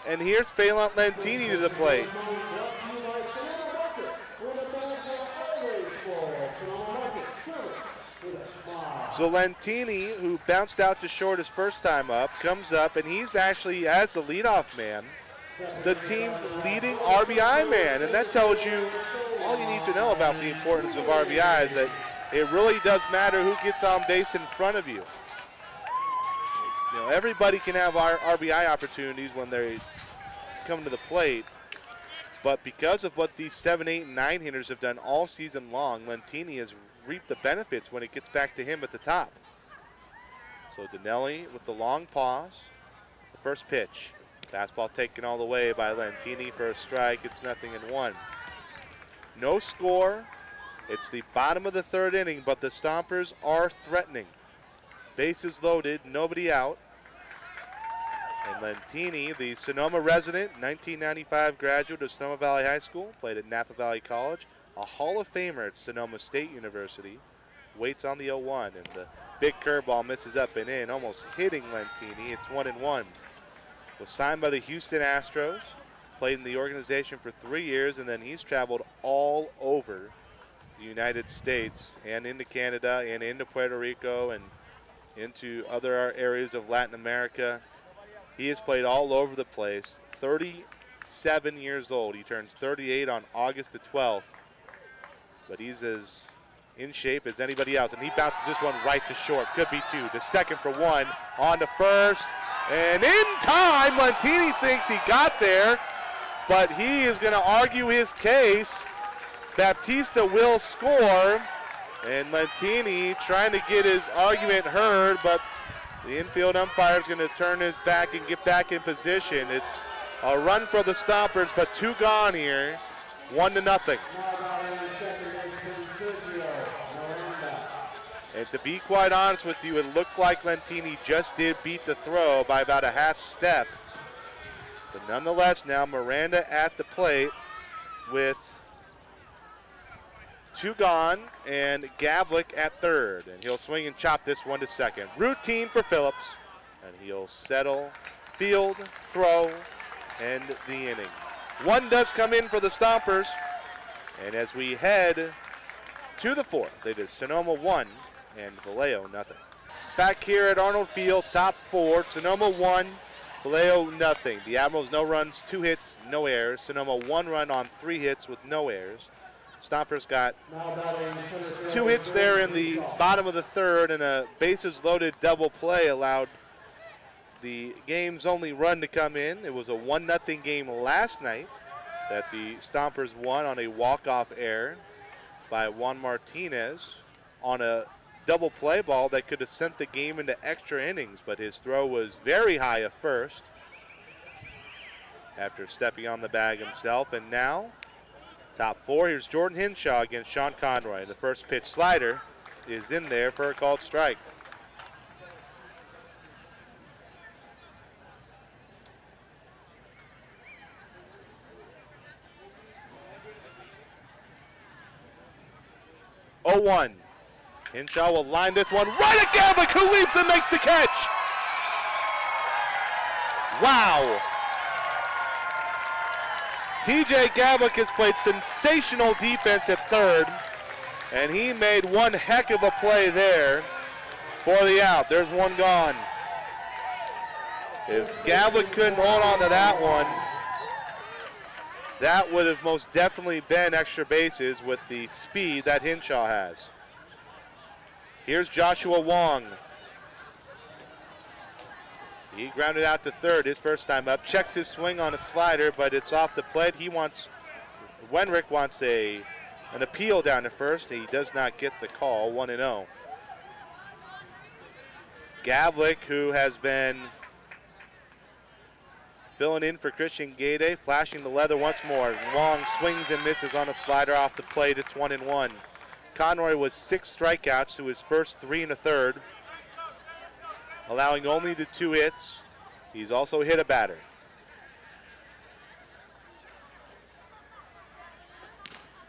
A: and here's Phelan Lantini to the plate. So Lantini, who bounced out to short his first time up, comes up, and he's actually, as the leadoff man, the team's leading RBI man. And that tells you all you need to know about the importance of RBIs, that it really does matter who gets on base in front of you. You know, everybody can have RBI opportunities when they come to the plate, but because of what these 7, 8, and 9 hitters have done all season long, Lantini has reaped the benefits when it gets back to him at the top. So Dinelli with the long pause, the first pitch. Fastball taken all the way by Lantini for a strike. It's 0-1. No score. It's the bottom of the third inning, but the Stompers are threatening. Bases loaded, nobody out. And Lantini, the Sonoma resident, 1995 graduate of Sonoma Valley High School, played at Napa Valley College, a Hall of Famer at Sonoma State University, waits on the 0-1, and the big curveball misses up and in, almost hitting Lantini. It's 1-1. Was signed by the Houston Astros, played in the organization for 3 years, and then he's traveled all over the United States and into Canada and into Puerto Rico and into other areas of Latin America. He has played all over the place. 37 years old. He turns 38 on August the 12th. But he's as in shape as anybody else. And he bounces this one right to short. Could be 2. To second for 1. On to first. And in time, Lantini thinks he got there. But he is going to argue his case. Baptista will score. And Lantini trying to get his argument heard, but The infield umpire is going to turn his back and get back in position. It's a run for the Stompers, but 2 gone here, 1-0. And to be quite honest with you, it looked like Lentini just did beat the throw by about a half step. But nonetheless, now Miranda at the plate with 2 gone, and Gavlik at third. And he'll swing and chop this one to second. Routine for Phillips, and he'll settle, field, throw, and the inning. 1 does come in for the Stompers, and as we head to the 4th, it is Sonoma 1 and Vallejo 0. Back here at Arnold Field, top 4, Sonoma 1, Vallejo 0. The Admirals no runs, 2 hits, no errors. Sonoma 1 run on 3 hits with no errors. Stompers got 2 hits there in the bottom of the 3rd, and a bases loaded double play allowed the game's only run to come in. It was a 1-0 game last night that the Stompers won on a walk-off error by Juan Martinez on a double play ball that could have sent the game into extra innings, but his throw was very high at first after stepping on the bag himself. And now, top 4, here's Jordan Hinshaw against Sean Conroy. The first pitch slider is in there for a called strike. Oh, 1. Hinshaw will line this one right at Gavlik, who leaps and makes the catch. Wow. TJ Gavlik has played sensational defense at third, and he made one heck of a play there for the out. There's 1 gone. If Gavlik couldn't hold on to that one, that would have most definitely been extra bases with the speed that Hinshaw has. Here's Joshua Wong. He grounded out to third his first time up. Checks his swing on a slider, but it's off the plate. Wenrick wants an appeal down to first. He does not get the call, 1-0. Gavlik, who has been filling in for Christian Gade, flashing the leather once more. Wong swings and misses on a slider off the plate. It's 1-1. Conroy was 6 strikeouts to his first 3 1/3, allowing only the 2 hits. He's also hit a batter.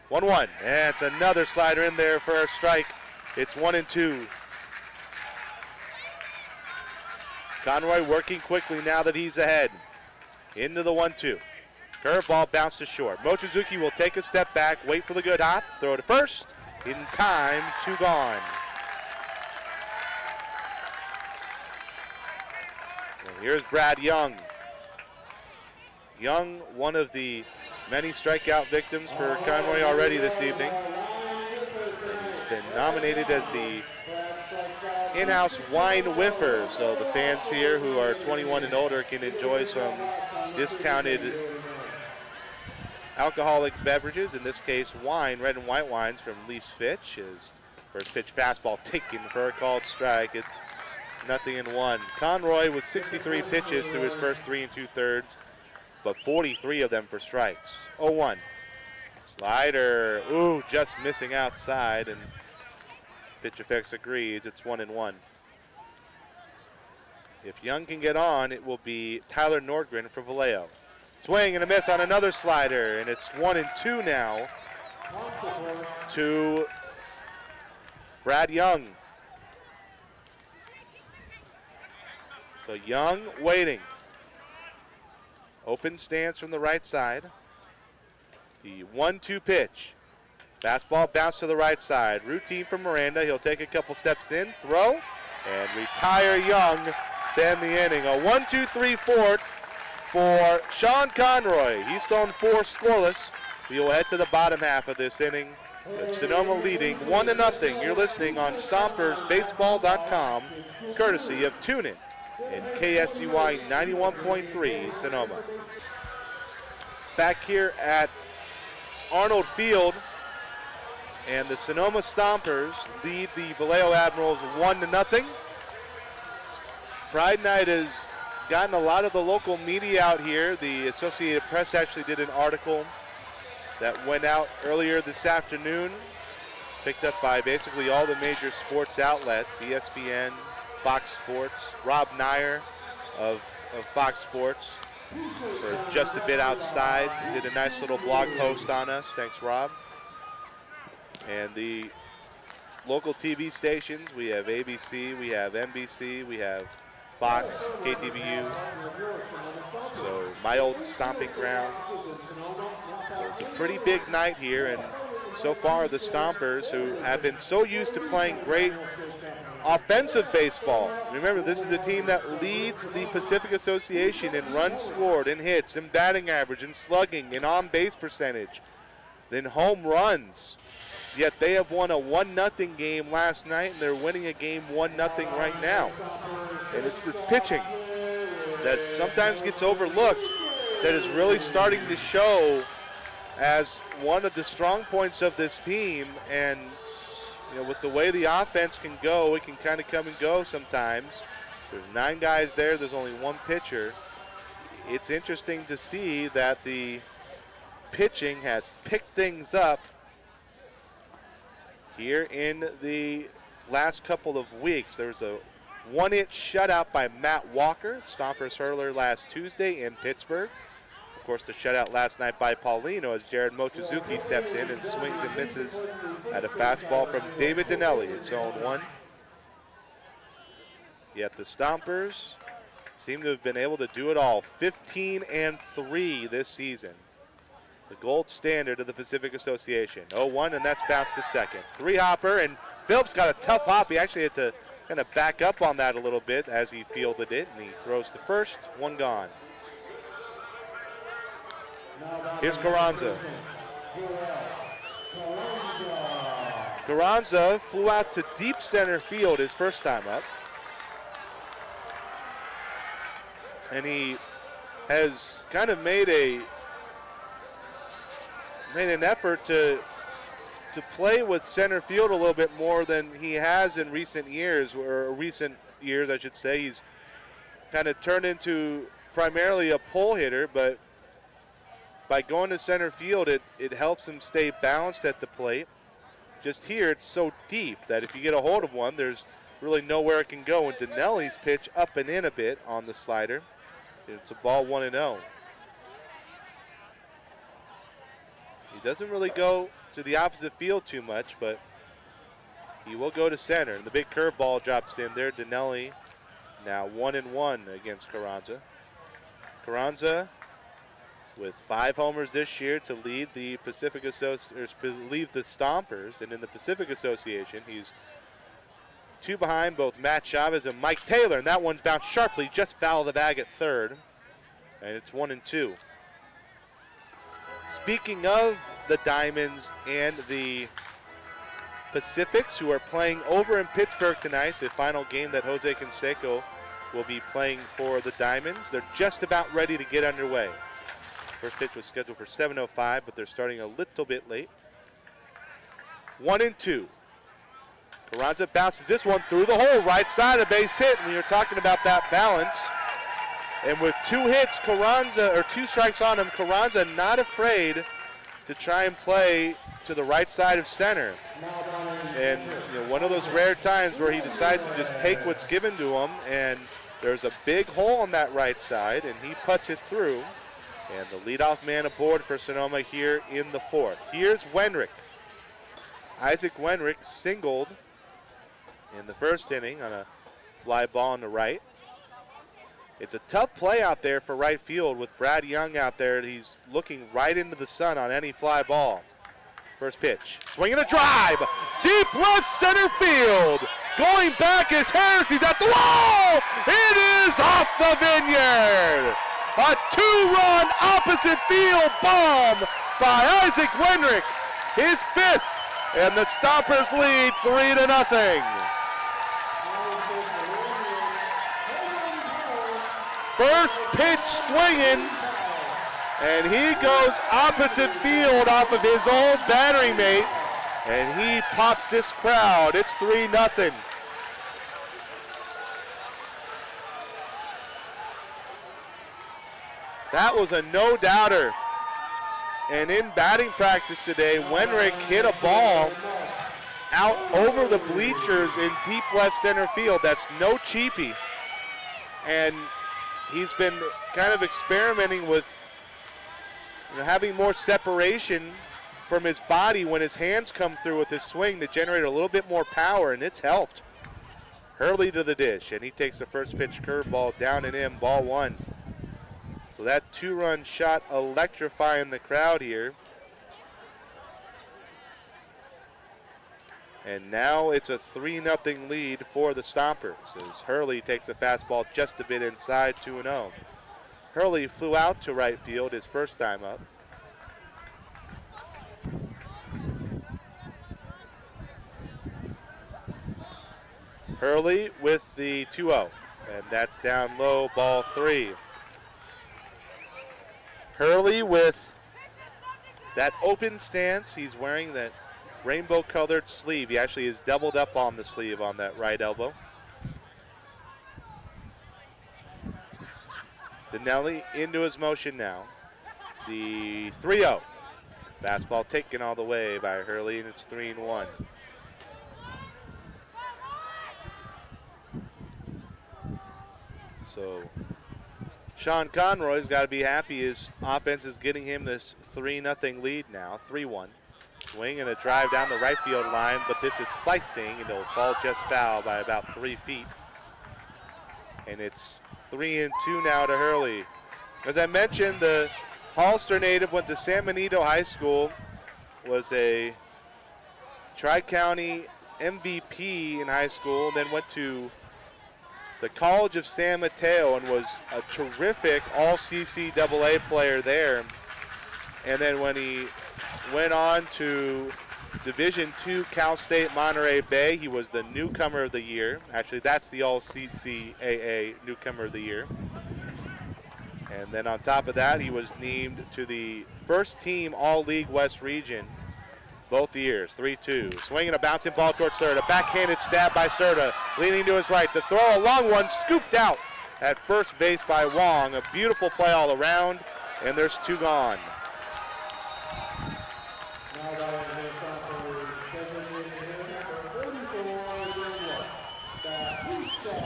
A: One, and it's another slider in there for a strike. It's 1-2. Conroy working quickly now that he's ahead. Into the 1-2. Curveball bounced to short. Mochizuki will take a step back, wait for the good hop, throw to first. In time, 2 gone. And here's Brad Young. Young, one of the many strikeout victims for Conroy already this evening. He's been nominated as the in-house wine whiffer, so the fans here who are 21 and older can enjoy some discounted alcoholic beverages, in this case wine, red and white wines from Lease Fitch. His first pitch fastball taken for a called strike. It's 0-1. Conroy with 63 pitches through his first 3 2/3, but 43 of them for strikes. 0-1. Slider, ooh, just missing outside, and Pitch Effects agrees. It's 1-1. If Young can get on, it will be Tyler Nordgren for Vallejo. Swing and a miss on another slider, and it's 1-2 now to Brad Young. So Young waiting. Open stance from the right side. The 1-2 pitch. Fastball bounce to the right side. Routine from Miranda. He'll take a couple steps in, throw, and retire Young to end the inning. A 1-2-3-4 for Sean Conroy. He's thrown 4 scoreless. We will head to the bottom half of this inning with Sonoma leading 1-0. You're listening on StompersBaseball.com, courtesy of TuneIn and KSUY 91.3 Sonoma. Back here at Arnold Field, and the Sonoma Stompers lead the Vallejo Admirals 1-0. Pride Night has gotten a lot of the local media out here. The Associated Press actually did an article that went out earlier this afternoon, picked up by basically all the major sports outlets, ESPN, Fox Sports. Rob Nyer of Fox Sports, for Just a Bit Outside, did a nice little blog post on us. Thanks, Rob. And the local TV stations, we have ABC, we have NBC, we have Fox, KTVU. So my old stomping ground. So it's a pretty big night here, and so far the Stompers, who have been so used to playing great offensive baseball. Remember, this is a team that leads the Pacific Association in runs scored, in hits, in batting average, in slugging, in on-base percentage, in home runs. Yet they have won a 1-0 game last night, and they're winning a game 1-0 right now. And it's this pitching that sometimes gets overlooked that is really starting to show as one of the strong points of this team. And you know, with the way the offense can go, it can kind of come and go sometimes. There's 9 guys there, there's only 1 pitcher. It's interesting to see that the pitching has picked things up here in the last couple of weeks. There was a 1-hit shutout by Matt Walker, Stompers hurler, last Tuesday in Pittsburgh. Of course, the shutout last night by Paulino as Jared Mochizuki steps in and swings and misses at a fastball from David Dinelli. It's 0-1. Yet the Stompers seem to have been able to do it all. 15-3 this season. The gold standard of the Pacific Association. 0-1, and that's bounced to second. 3-hopper, and Phillips got a tough hop. He actually had to kind of back up on that a little bit as he fielded it, and he throws to first. 1 gone. Here's Carranza. Carranza flew out to deep center field his first time up. And he has kind of made an effort to play with center field a little bit more than he has in recent years, I should say. He's kind of turned into primarily a pull hitter, but by going to center field, it helps him stay balanced at the plate. Just here, it's so deep that if you get a hold of one, there's really nowhere it can go. And Dinelli's pitch up and in a bit on the slider. It's a ball 1-0. He doesn't really go to the opposite field too much, but he will go to center. And the big curveball drops in there. Dinelli now 1-1 against Carranza. Carranza with 5 homers this year to lead the lead the Stompers, and in the Pacific Association, he's 2 behind both Matt Chavez and Mike Taylor, and that one's bounced sharply, just foul of the bag at third, and it's 1-2. Speaking of the Diamonds and the Pacifics, who are playing over in Pittsburgh tonight, the final game that Jose Canseco will be playing for the Diamonds, they're just about ready to get underway. First pitch was scheduled for 7:05, but they're starting a little bit late. 1-2. Carranza bounces this one through the hole, right side, a base hit. And we were talking about that balance. And with 2 hits, Carranza, or 2 strikes on him, Carranza not afraid to try and play to the right side of center. And you know, one of those rare times where he decides to just take what's given to him, and there's a big hole on that right side, and he puts it through. And the leadoff man aboard for Sonoma here in the 4th. Here's Wenrick. Isaac Wenrick singled in the first inning on a fly ball on the right. It's a tough play out there for right field with Brad Young out there. He's looking right into the sun on any fly ball. First pitch, swinging a drive, deep left center field. Going back is Harris, he's at the wall. It is off the Vineyard. A 2-run opposite field bomb by Isaac Wenrick, his 5th, and the Stompers lead 3-0. First pitch swinging, and he goes opposite field off of his old battery mate, and he pops this crowd. It's 3-0. That was a no-doubter. And in batting practice today, Wenrick hit a ball out over the bleachers in deep left center field. That's no cheapie. And he's been kind of experimenting with having more separation from his body when his hands come through with his swing to generate a little bit more power, and it's helped. Hurley to the dish, and he takes the first pitch curveball down and in, ball one. So that two-run shot electrifying the crowd here. And now it's a 3-0 lead for the Stompers as Hurley takes a fastball just a bit inside, 2-0. Hurley flew out to right field his first time up. Hurley with the 2-0, and that's down low, ball 3. Hurley with that open stance. He's wearing that rainbow colored sleeve. He actually is doubled up on the sleeve on that right elbow. Dinelli into his motion now. The 3-0. Fastball taken all the way by Hurley, and it's 3-1. So Sean Conroy's got to be happy his offense is getting him this 3-0 lead now, 3-1. Swing and a drive down the right field line, but this is slicing, and it'll fall just foul by about 3 feet. And it's 3-2 now to Hurley. As I mentioned, the Hollister native went to San Benito High School, was a Tri-County MVP in high school, and then went to the College of San Mateo and was a terrific all-CCAA player there. And then when he went on to Division II Cal State Monterey Bay, he was the newcomer of the year. Actually, that's the all-CCAA newcomer of the year. And then on top of that, he was named to the first team All-League West Region both years, 3-2. Swinging a bouncing ball towards third. A backhanded stab by Serta, leaning to his right. The throw, a long one, scooped out at first base by Wong. A beautiful play all around, and there's 2 gone.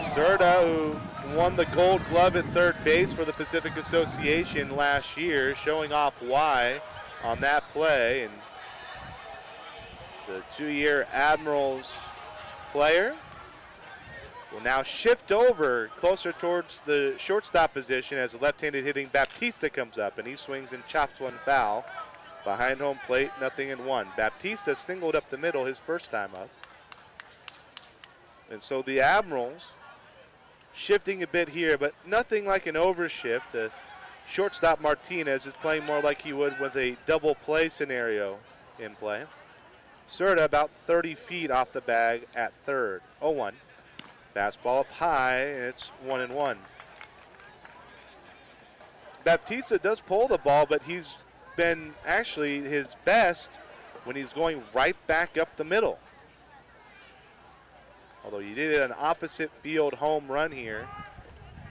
A: Serta, who won the Gold Glove at third base for the Pacific Association last year, showing off why on that play. And the 2-year Admirals player will now shift over closer towards the shortstop position as the left-handed hitting Baptista comes up, and he swings and chops one foul behind home plate, 0-1. Baptista singled up the middle his first time up. And so the Admirals shifting a bit here, but nothing like an overshift. The shortstop Martinez is playing more like he would with a double play scenario in play. Serta about 30 feet off the bag at third, 0-1. Fastball up high, and it's 1-1. Baptista does pull the ball, but he's been actually his best when he's going right back up the middle. Although he did an opposite field home run here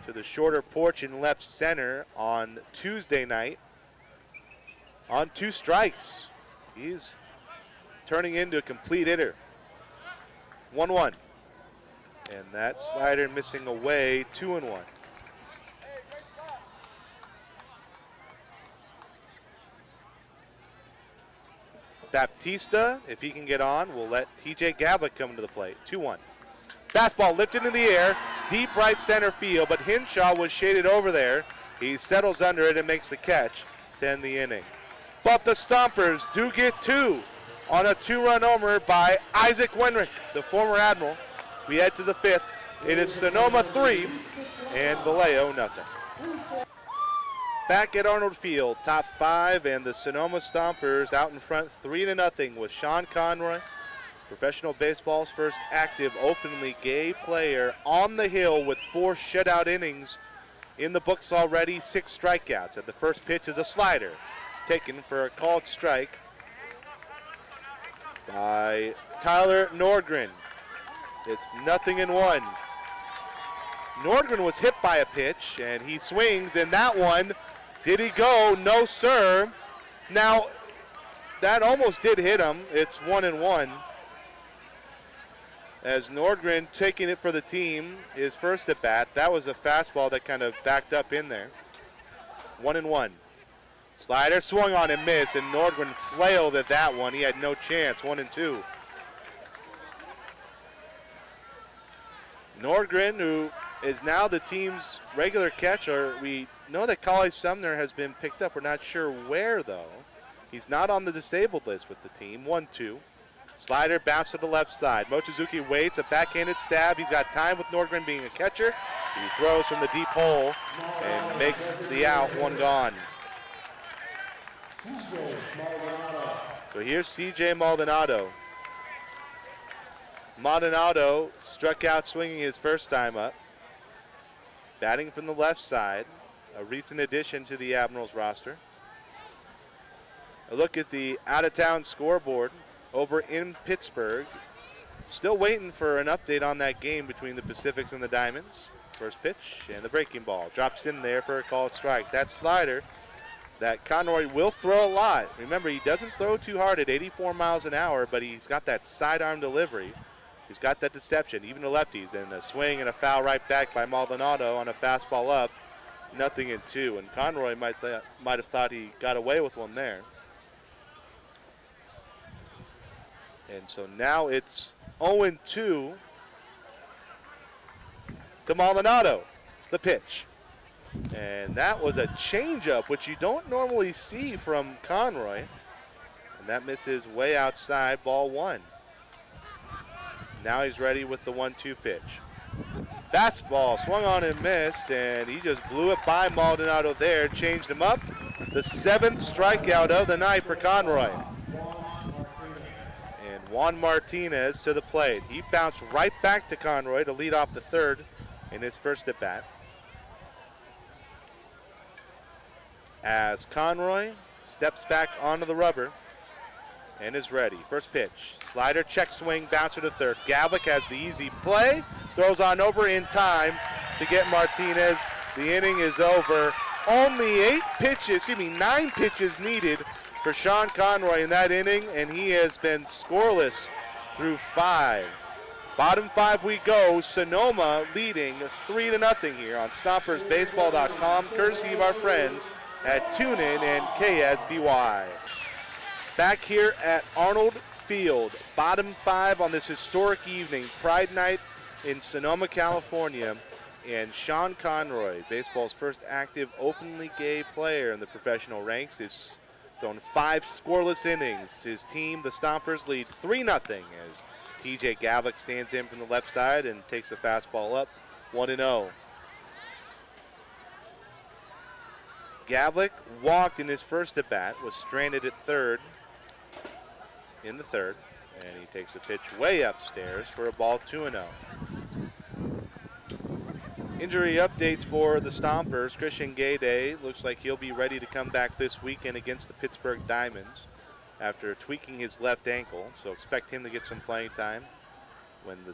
A: to the shorter porch in left center on Tuesday night on 2 strikes. He's turning into a complete hitter. 1-1. And that slider missing away, 2-1. Baptista, if he can get on, will let TJ Gavlik come to the plate, 2-1. Fastball lifted in the air, deep right center field, but Hinshaw was shaded over there. He settles under it and makes the catch to end the inning. But the Stompers do get 2 on a 2-run homer by Isaac Wenrick, the former Admiral. We head to the 5th. It is Sonoma 3 and Vallejo 0. Back at Arnold Field, top 5, and the Sonoma Stompers out in front 3-0 with Sean Conroy, professional baseball's first active openly gay player, on the hill with 4 shutout innings in the books already, 6 strikeouts. And the first pitch is a slider taken for a called strike by Tyler Nordgren. It's 0-1. Nordgren was hit by a pitch, and he swings, and that one Did he go? No, sir. Now, that almost did hit him. It's 1-1. As Nordgren taking it for the team, his first at bat. That was a fastball that kind of backed up in there. 1-1. Slider swung on and missed, and Nordgren flailed at that one. He had no chance. 1-2. Nordgren, who is now the team's regular catcher. We know that Collie Sumner has been picked up. We're not sure where, though. He's not on the disabled list with the team. 1-2. Slider bounce to the left side. Mochizuki waits, a backhanded stab. He's got time with Nordgren being a catcher. He throws from the deep hole and makes the out, one gone. So here's C.J. Maldonado. Maldonado struck out swinging his first time up. Batting from the left side, a recent addition to the Admirals roster. A look at the out-of-town scoreboard over in Pittsburgh. Still waiting for an update on that game between the Pacifics and the Diamonds. First pitch and the breaking ball. Drops in there for a called strike. That slider that Conroy will throw a lot. Remember, he doesn't throw too hard at 84 miles an hour, but he's got that sidearm delivery. He's got that deception, even to lefties. And a swing and a foul right back by Maldonado on a fastball up. 0-2. And Conroy might have thought he got away with one there. And so now it's 0-2 to Maldonado, the pitch. And that was a changeup, which you don't normally see from Conroy. And that misses way outside, ball one. Now he's ready with the 1-2 pitch. Fastball swung on and missed, and he just blew it by Maldonado there, changed him up. The 7th strikeout of the night for Conroy. Juan Martinez to the plate. He bounced right back to Conroy to lead off the third in his first at bat. As Conroy steps back onto the rubber and is ready. First pitch. Slider, check swing, bouncer to third. Gavlik has the easy play. Throws on over in time to get Martinez. The inning is over. Only 9 pitches needed for Sean Conroy in that inning, and he has been scoreless through 5. Bottom 5 we go. Sonoma leading 3-0 here on StompersBaseball.com, courtesy of our friends at TuneIn and KSVY. Back here at Arnold Field, bottom 5 on this historic evening, Pride Night in Sonoma, California. And Sean Conroy, baseball's first active openly gay player in the professional ranks, is thrown 5 scoreless innings. His team, the Stompers, lead 3-0 as TJ Gavlik stands in from the left side and takes a fastball up, 1-0. Gavlik walked in his first at bat, was stranded at third in the third, and he takes a pitch way upstairs for a ball, 2-0. Injury updates for the Stompers. Christian Gayday looks like he'll be ready to come back this weekend against the Pittsburgh Diamonds after tweaking his left ankle. So expect him to get some playing time when the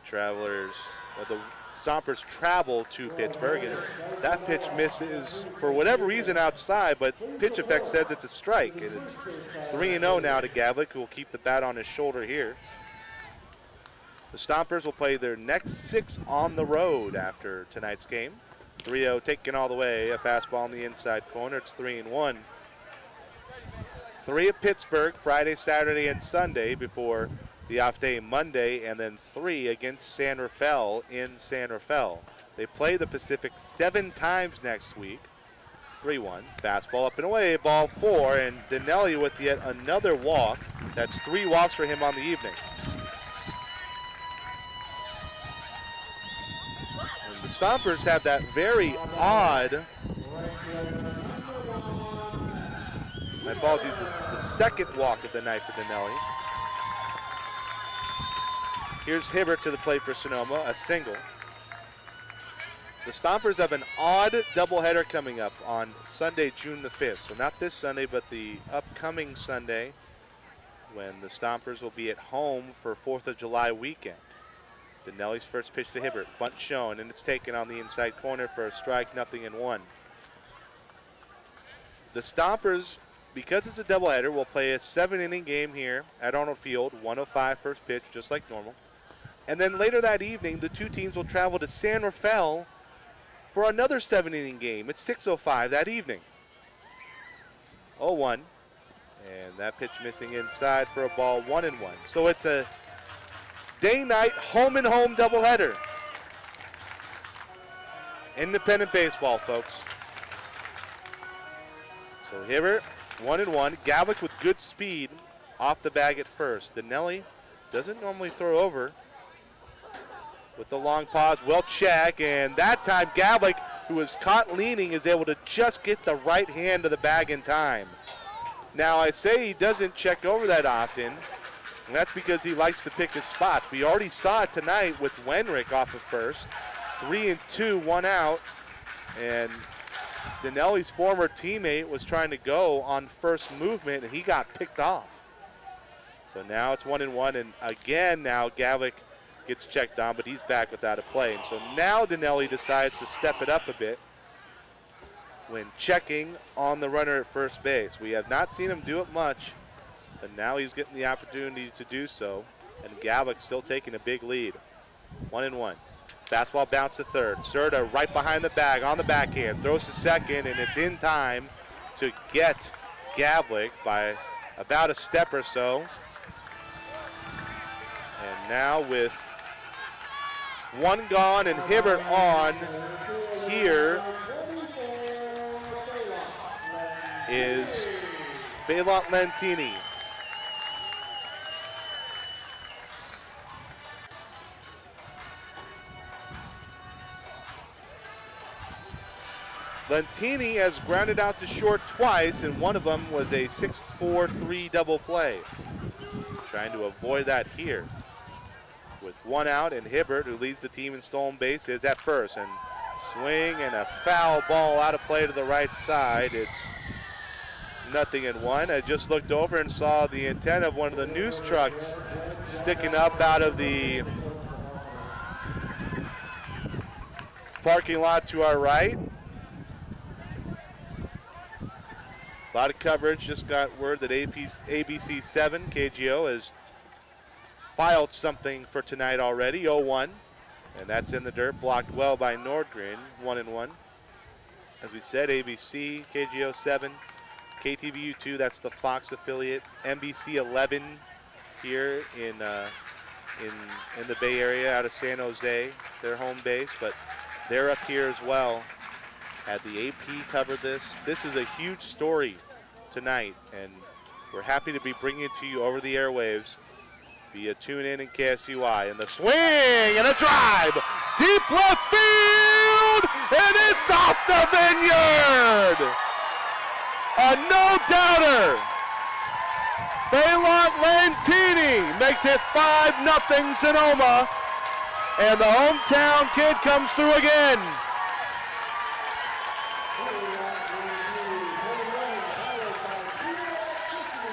A: Stompers travel to Pittsburgh. And that pitch misses for whatever reason outside, but Pitch Effect says it's a strike. And it's 3-0 now to Gavlik, who will keep the bat on his shoulder here. The Stompers will play their next 6 on the road after tonight's game. 3-0 taken all the way, a fastball in the inside corner. It's 3-1. 3 at Pittsburgh Friday, Saturday, and Sunday before the off day Monday, and then 3 against San Rafael in San Rafael. They play the Pacific 7 times next week. 3-1, fastball up and away, ball 4, and Dinelli with yet another walk. That's 3 walks for him on the evening. The Stompers have that very odd, my apologies, the second walk of the night for Dinelli. Here's Hibbert to the plate for Sonoma, a single. The Stompers have an odd doubleheader coming up on Sunday, June the 5th. So not this Sunday, but the upcoming Sunday when the Stompers will be at home for 4th of July weekend. Dinelli's first pitch to Hibbert, bunt shown, and it's taken on the inside corner for a strike, 0-1. the Stompers, because it's a doubleheader, will play a 7-inning game here at Arnold Field, 1:05 first pitch, just like normal. And then later that evening, the two teams will travel to San Rafael for another 7-inning game. It's 6:05 that evening. 0-1. And that pitch missing inside for a ball, 1-1. So it's a day-night, home-and-home doubleheader. Independent baseball, folks. So Hibbert, 1-1. Gavlik with good speed off the bag at first. Dinelli doesn't normally throw over with the long pause. Well check, and that time Gavlik, who was caught leaning, is able to just get the right hand to the bag in time. Now I say he doesn't check over that often, and that's because he likes to pick his spots. We already saw it tonight with Wenrick off of first. 3-2, 1 out, and Dinelli's former teammate was trying to go on first movement, and he got picked off. So now it's 1-1, and again now Gavlik gets checked on, but he's back without a play. And so now Dinelli decides to step it up a bit when checking on the runner at first base. We have not seen him do it much, but now he's getting the opportunity to do so, and Gavlik still taking a big lead. 1-1. Fastball bounce to third. Serta right behind the bag on the backhand. Throws to second, and it's in time to get Gavlik by about a step or so. And now with one gone and Hibbert on, here is Phelan Lentini. Lentini has grounded out to short twice, and one of them was a 6-4-3 double play. Trying to avoid that here. With one out, and Hibbert, who leads the team in stolen bases, at first. And swing and a foul ball out of play to the right side. It's 0-1. I just looked over and saw the antenna of one of the news trucks sticking up out of the parking lot to our right. A lot of coverage. Just got word that ABC 7 KGO has filed something for tonight already. 0-1, and that's in the dirt. Blocked well by Nordgren. 1-1. As we said, ABC, KGO 7, KTVU 2. That's the Fox affiliate. NBC 11 here in the Bay Area, out of San Jose, their home base, but they're up here as well. Had the AP cover this. This is a huge story tonight, and we're happy to be bringing it to you over the airwaves via TuneIn and KSVY. And the swing and a drive, deep left field, and it's off the Vineyard. A no-doubter. Phelan Lentini makes it 5-0 Sonoma, and the hometown kid comes through again.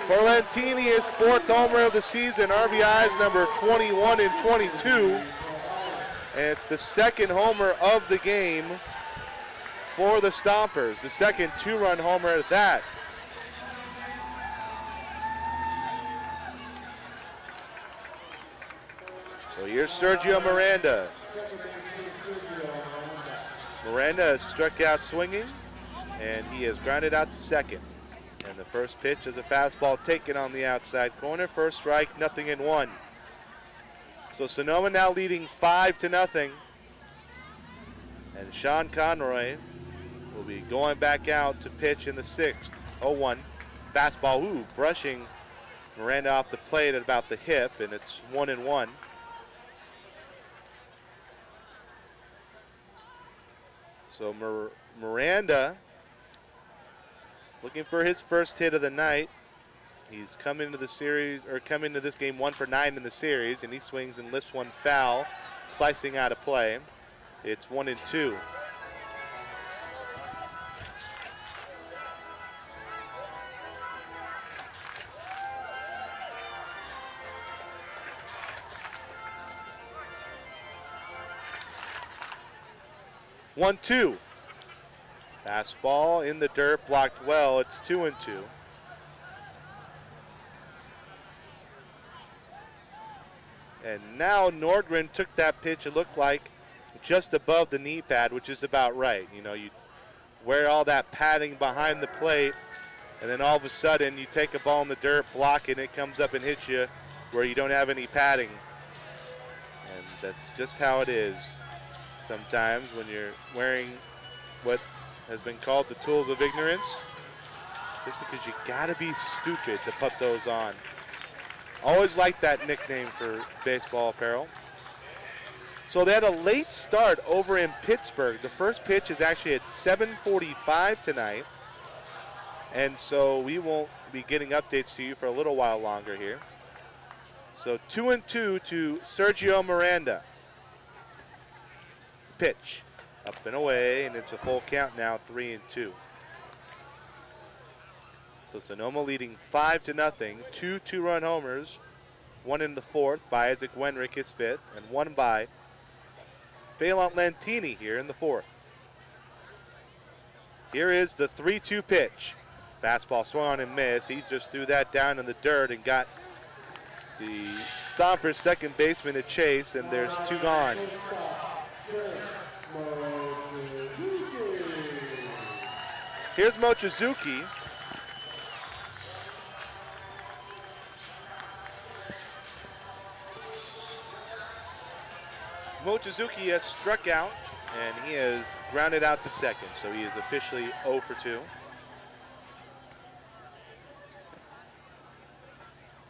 A: For Lentini, his 4th homer of the season, RBIs number 21 and 22. And it's the 2nd homer of the game for the Stompers, the 2nd 2-run homer at that. So here's Sergio Miranda. Miranda has struck out swinging, and he has grounded out to second. And the first pitch is a fastball taken on the outside corner. First strike, 0-1. So Sonoma now leading 5-0. And Sean Conroy will be going back out to pitch in the 6th. 0-1. Fastball, brushing Miranda off the plate at about the hip, and it's 1-1. So Miranda looking for his first hit of the night. He's come into the series, or come into this game 1 for 9 in the series, and he swings and lifts one foul, slicing out of play. It's 1-2. Fastball in the dirt, blocked well. It's 2-2. And now Nordgren took that pitch, it looked like, just above the knee pad, which is about right. You know, you wear all that padding behind the plate, and then all of a sudden you take a ball in the dirt, block it, and it comes up and hits you where you don't have any padding. And that's just how it is sometimes when you're wearing what has been called the tools of ignorance, just because you gotta be stupid to put those on. Always liked that nickname for baseball apparel. So they had a late start over in Pittsburgh. The first pitch is actually at 7:45 tonight. And so we won't be getting updates to you for a little while longer here. So 2-2 to Sergio Miranda. Pitch up and away, and it's a full count now, 3-2. So Sonoma leading 5-0. 2 two-run homers, one in the fourth by Isaac Wenrick, his fifth, and one by Phelan Lantini here in the fourth. Here is the 3-2 pitch. Fastball swung on and missed. He just threw that down in the dirt and got the Stompers second baseman to chase, and there's two gone. Here's Mochizuki. Mochizuki has struck out, and he has grounded out to second, so he is officially 0 for 2.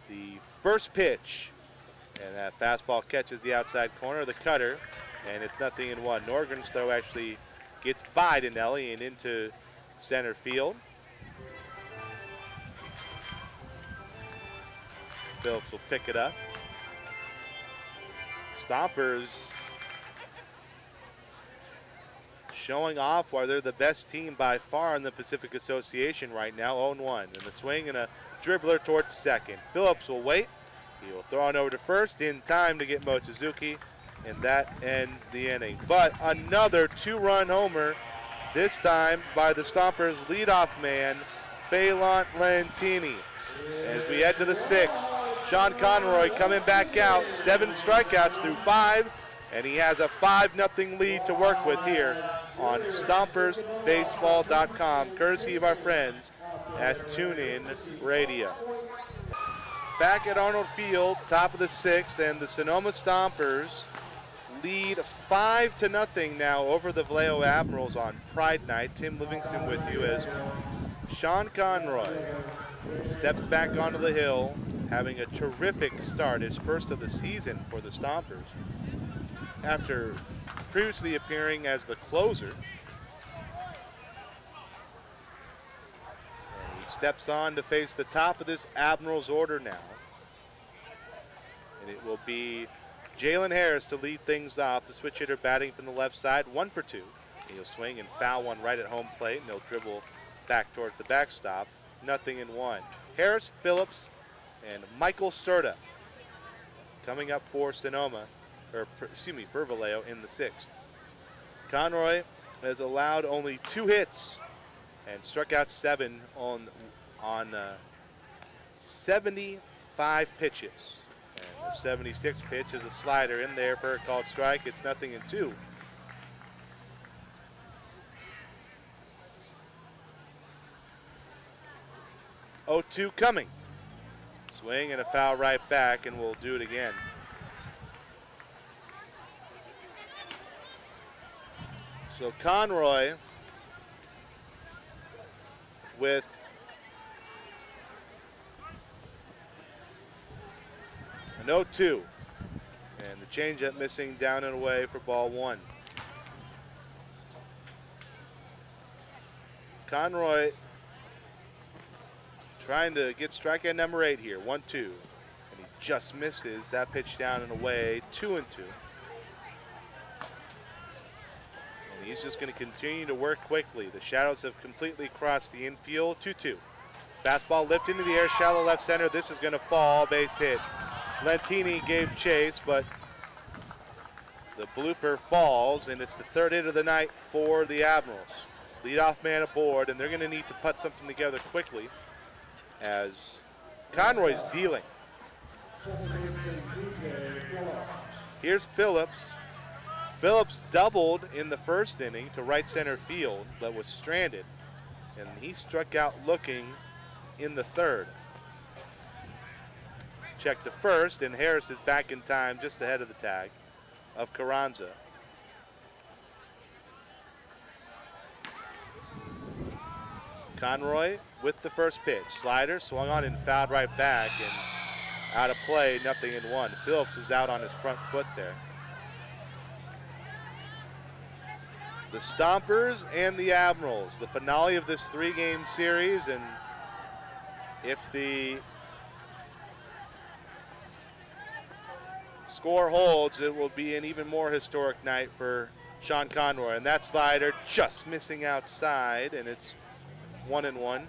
A: The first pitch, and that fastball catches the outside corner of the cutter, and it's 0-1. Nordgren's throw actually gets by Dinelli and into center field. Phillips will pick it up. Stompers showing off why they're the best team by far in the Pacific Association right now, 0-1. And the swing and a dribbler towards second. Phillips will wait. He will throw it over to first in time to get Mochizuki, and that ends the inning. But another two-run homer, this time by the Stompers' leadoff man, Phelan Lantini. As we head to the sixth, Sean Conroy coming back out, 7 strikeouts through 5, and he has a 5-0 lead to work with here on StompersBaseball.com, courtesy of our friends at TuneIn Radio. Back at Arnold Field, top of the sixth, and the Sonoma Stompers lead 5-0 now over the Vallejo Admirals on Pride Night. Tim Livingston with you as Sean Conroy steps back onto the hill, having a terrific start, his first of the season for the Stompers, after previously appearing as the closer. And he steps on to face the top of this Admirals order now. And it will be Jalen Harris to lead things off, the switch hitter batting from the left side, 1 for 2. He'll swing and foul one right at home plate, and he'll dribble back towards the backstop. 0-1. Harris, Phillips, and Michael Serta coming up for Sonoma, or excuse me, for Vallejo in the sixth. Conroy has allowed only 2 hits and struck out 7 on 75 pitches. And the 76th pitch is a slider in there for a called strike. It's 0-2. Oh, 2 coming. Swing and a foul right back, and we'll do it again. So Conroy with an 0-2. And the changeup missing down and away for ball 1. Conroy trying to get strikeout number 8 here, 1-2. And he just misses that pitch down and away, 2-2. And he's just going to continue to work quickly. The shadows have completely crossed the infield, 2-2. Fastball lift into the air, shallow left center. This is going to fall, base hit. Lantini gave chase, but the blooper falls, and it's the 3rd hit of the night for the Admirals. Leadoff man aboard, and they're going to need to put something together quickly as Conroy's dealing. Here's Phillips. Phillips doubled in the first inning to right center field, but was stranded, and he struck out looking in the third. Check the first, and Harris is back in time just ahead of the tag of Carranza. Conroy with the first pitch. Slider swung on and fouled right back, and out of play, 0-1. Phillips is out on his front foot there. The Stompers and the Admirals, the finale of this 3-game series, and if the score holds, it will be an even more historic night for Sean Conroy. And that slider just missing outside, and it's 1-1.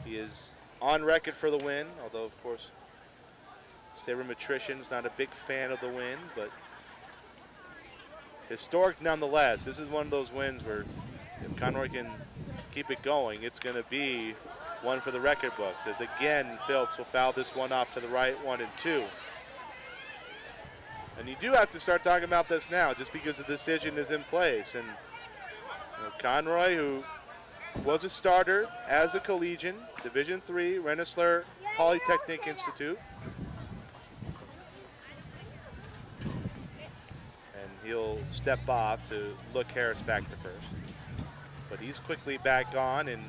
A: He is on record for the win, although of course Sabermetrician's not a big fan of the win, but historic nonetheless. This is one of those wins where if Conroy can keep it going, it's going to be one for the record books, as again Phillips will foul this one off to the right, 1-2. And you do have to start talking about this now, just because the decision is in place. And Conroy, who was a starter as a collegian, Division III, Rensselaer Polytechnic Institute. And he'll step off to look Harris back to first. But he's quickly back on and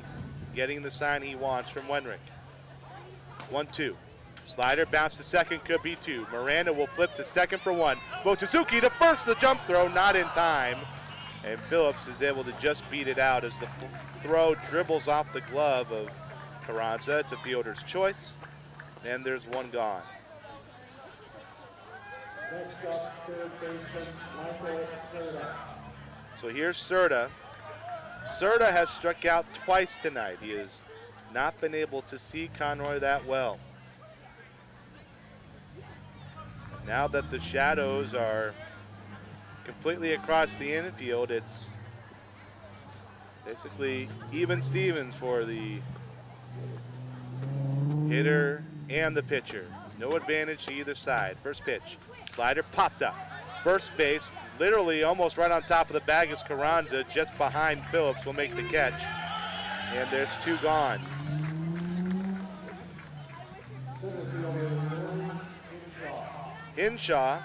A: getting the sign he wants from Wenrick. 1-2. Slider bounce to second, could be 2. Miranda will flip to second for 1. Mochizuki to first, the jump throw, not in time. And Phillips is able to just beat it out as the throw dribbles off the glove of Carranza. It's a fielder's choice, and there's one gone.
B: Next up, third baseman Michael Serta.
A: So here's Serta. Serta has struck out twice tonight. He has not been able to see Conroy that well. Now that the shadows are completely across the infield, it's basically even Stevens for the hitter and the pitcher. No advantage to either side. First pitch, slider popped up. First base, literally almost right on top of the bag is Carranza, just behind Phillips will make the catch. And there's 2 gone. Hinshaw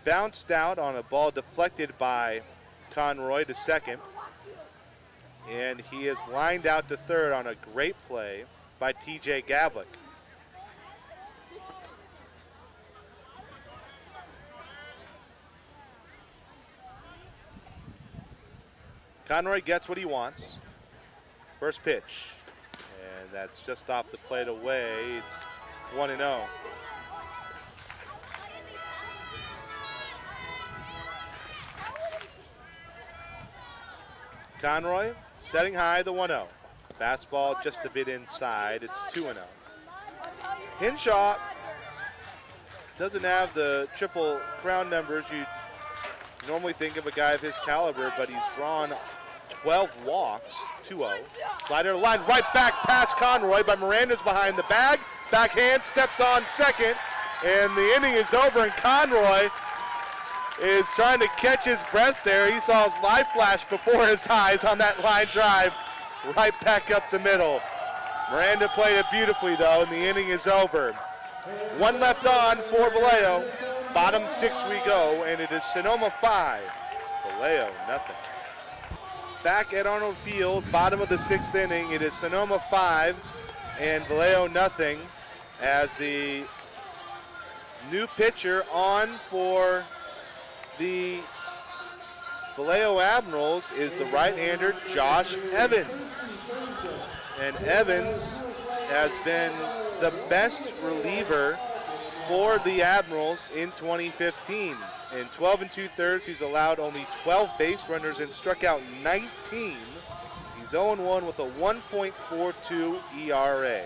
A: bounced out on a ball deflected by Conroy to second, and he is lined out to third on a great play by TJ Gavlik. Conroy gets what he wants. First pitch, and that's just off the plate away. It's 1-0. Conroy setting high, the 1-0. Fastball just a bit inside. It's 2-0. Hinshaw doesn't have the triple crown numbers you'd normally think of a guy of his caliber, but he's drawn 12 walks, 2-0. Slider line right back past Conroy, but Miranda's behind the bag. Backhand, steps on second, and the inning is over, and Conroy is trying to catch his breath there. He saw his life flash before his eyes on that line drive, right back up the middle. Miranda played it beautifully though, and the inning is over. 1 left on for Vallejo. Bottom 6 we go, and it is Sonoma 5, Vallejo nothing. Back at Arnold Field, bottom of the 6th inning, it is Sonoma 5 and Vallejo nothing, as the new pitcher on for the Vallejo Admirals is the right-hander Josh Evans. And Evans has been the best reliever for the Admirals in 2015. In 12 2/3, he's allowed only 12 base runners and struck out 19. He's 0-1 with a 1.42 ERA.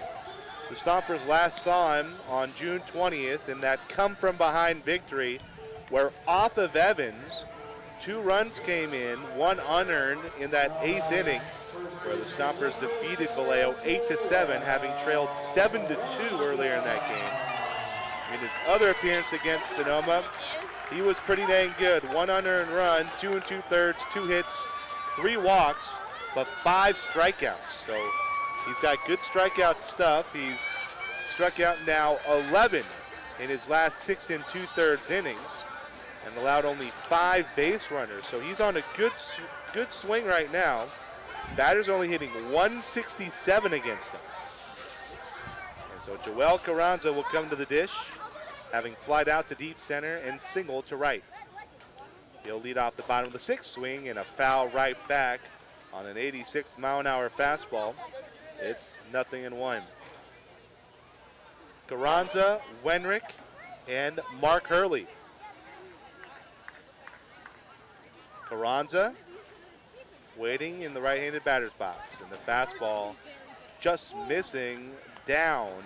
A: The Stompers last saw him on June 20th in that come-from-behind victory, where off of Evans, 2 runs came in, 1 unearned in that 8th inning, where the Stompers defeated Vallejo 8-7, having trailed 7-2 earlier in that game. In his other appearance against Sonoma, he was pretty dang good. 1 unearned run, 2 2/3, 2 hits, 3 walks, but 5 strikeouts. So he's got good strikeout stuff. He's struck out now 11 in his last 6 2/3 innings and allowed only 5 base runners. So he's on a good swing right now. Batter's only hitting 167 against him. And so Joel Carranza will come to the dish, having flied out to deep center and single to right. He'll lead off the bottom of the 6th, swing and a foul right back on an 86-mile-an-hour fastball. It's 0-1. Carranza, Wenrick, and Mark Hurley. Carranza waiting in the right-handed batter's box, and the fastball just missing down.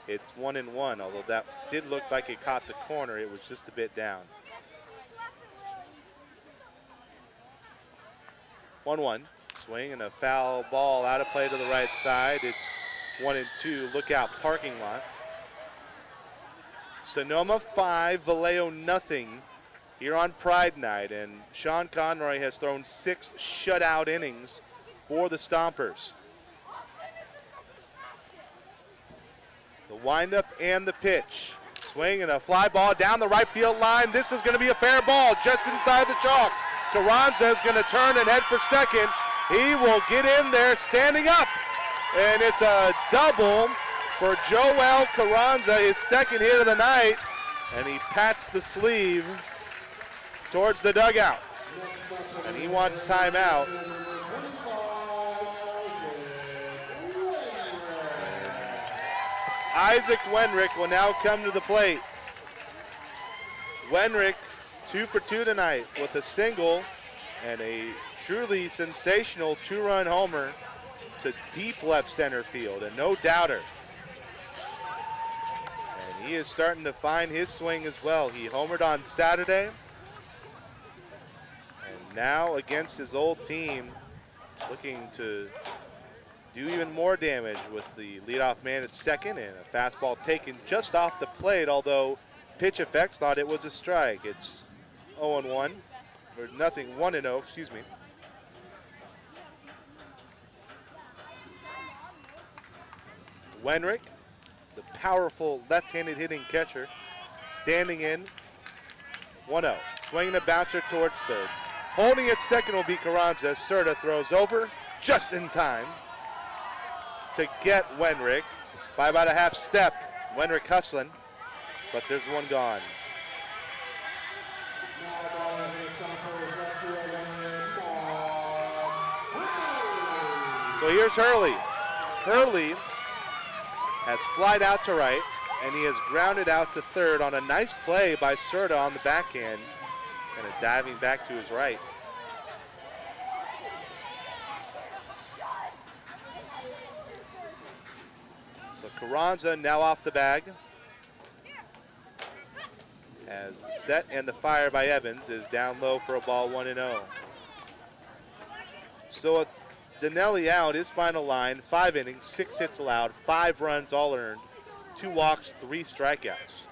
A: It's 1-1, although that did look like it caught the corner. It was just a bit down. 1-1, swing and a foul ball out of play to the right side. It's 1-2, look out, parking lot. Sonoma 5, Vallejo nothing here on Pride Night, and Sean Conroy has thrown 6 shutout innings for the Stompers. The windup and the pitch. Swing and a fly ball down the right field line. This is going to be a fair ball just inside the chalk. Carranza is going to turn and head for second. He will get in there standing up, and it's a double for Joel Carranza, his 2nd hit of the night, and he pats the sleeve towards the dugout, and he wants timeout. Isaac Wenrick will now come to the plate. Wenrick 2 for 2 tonight with a single and a truly sensational 2-run homer to deep left center field, and no doubter. And he is starting to find his swing as well. He homered on Saturday, and now against his old team, looking to do even more damage with the leadoff man at second, and a fastball taken just off the plate, although Pitch Effects thought it was a strike. It's 0-1, or 1-0, excuse me. Wenrick, the powerful left-handed hitting catcher, standing in. 1-0, swinging a bouncer towards third. Holding at second will be Carranza. Serta throws over just in time to get Wenrick by about a half step. Wenrick hustling, but there's one gone. So here's Hurley. Hurley has flied out to right, and he has grounded out to third on a nice play by Serta on the backhand, and a diving back to his right. So Carranza now off the bag. As the set and the fire by Evans is down low for a ball, 1-0. So Dinelli out, his final line, 5 innings, 6 hits allowed, 5 runs all earned, 2 walks, 3 strikeouts.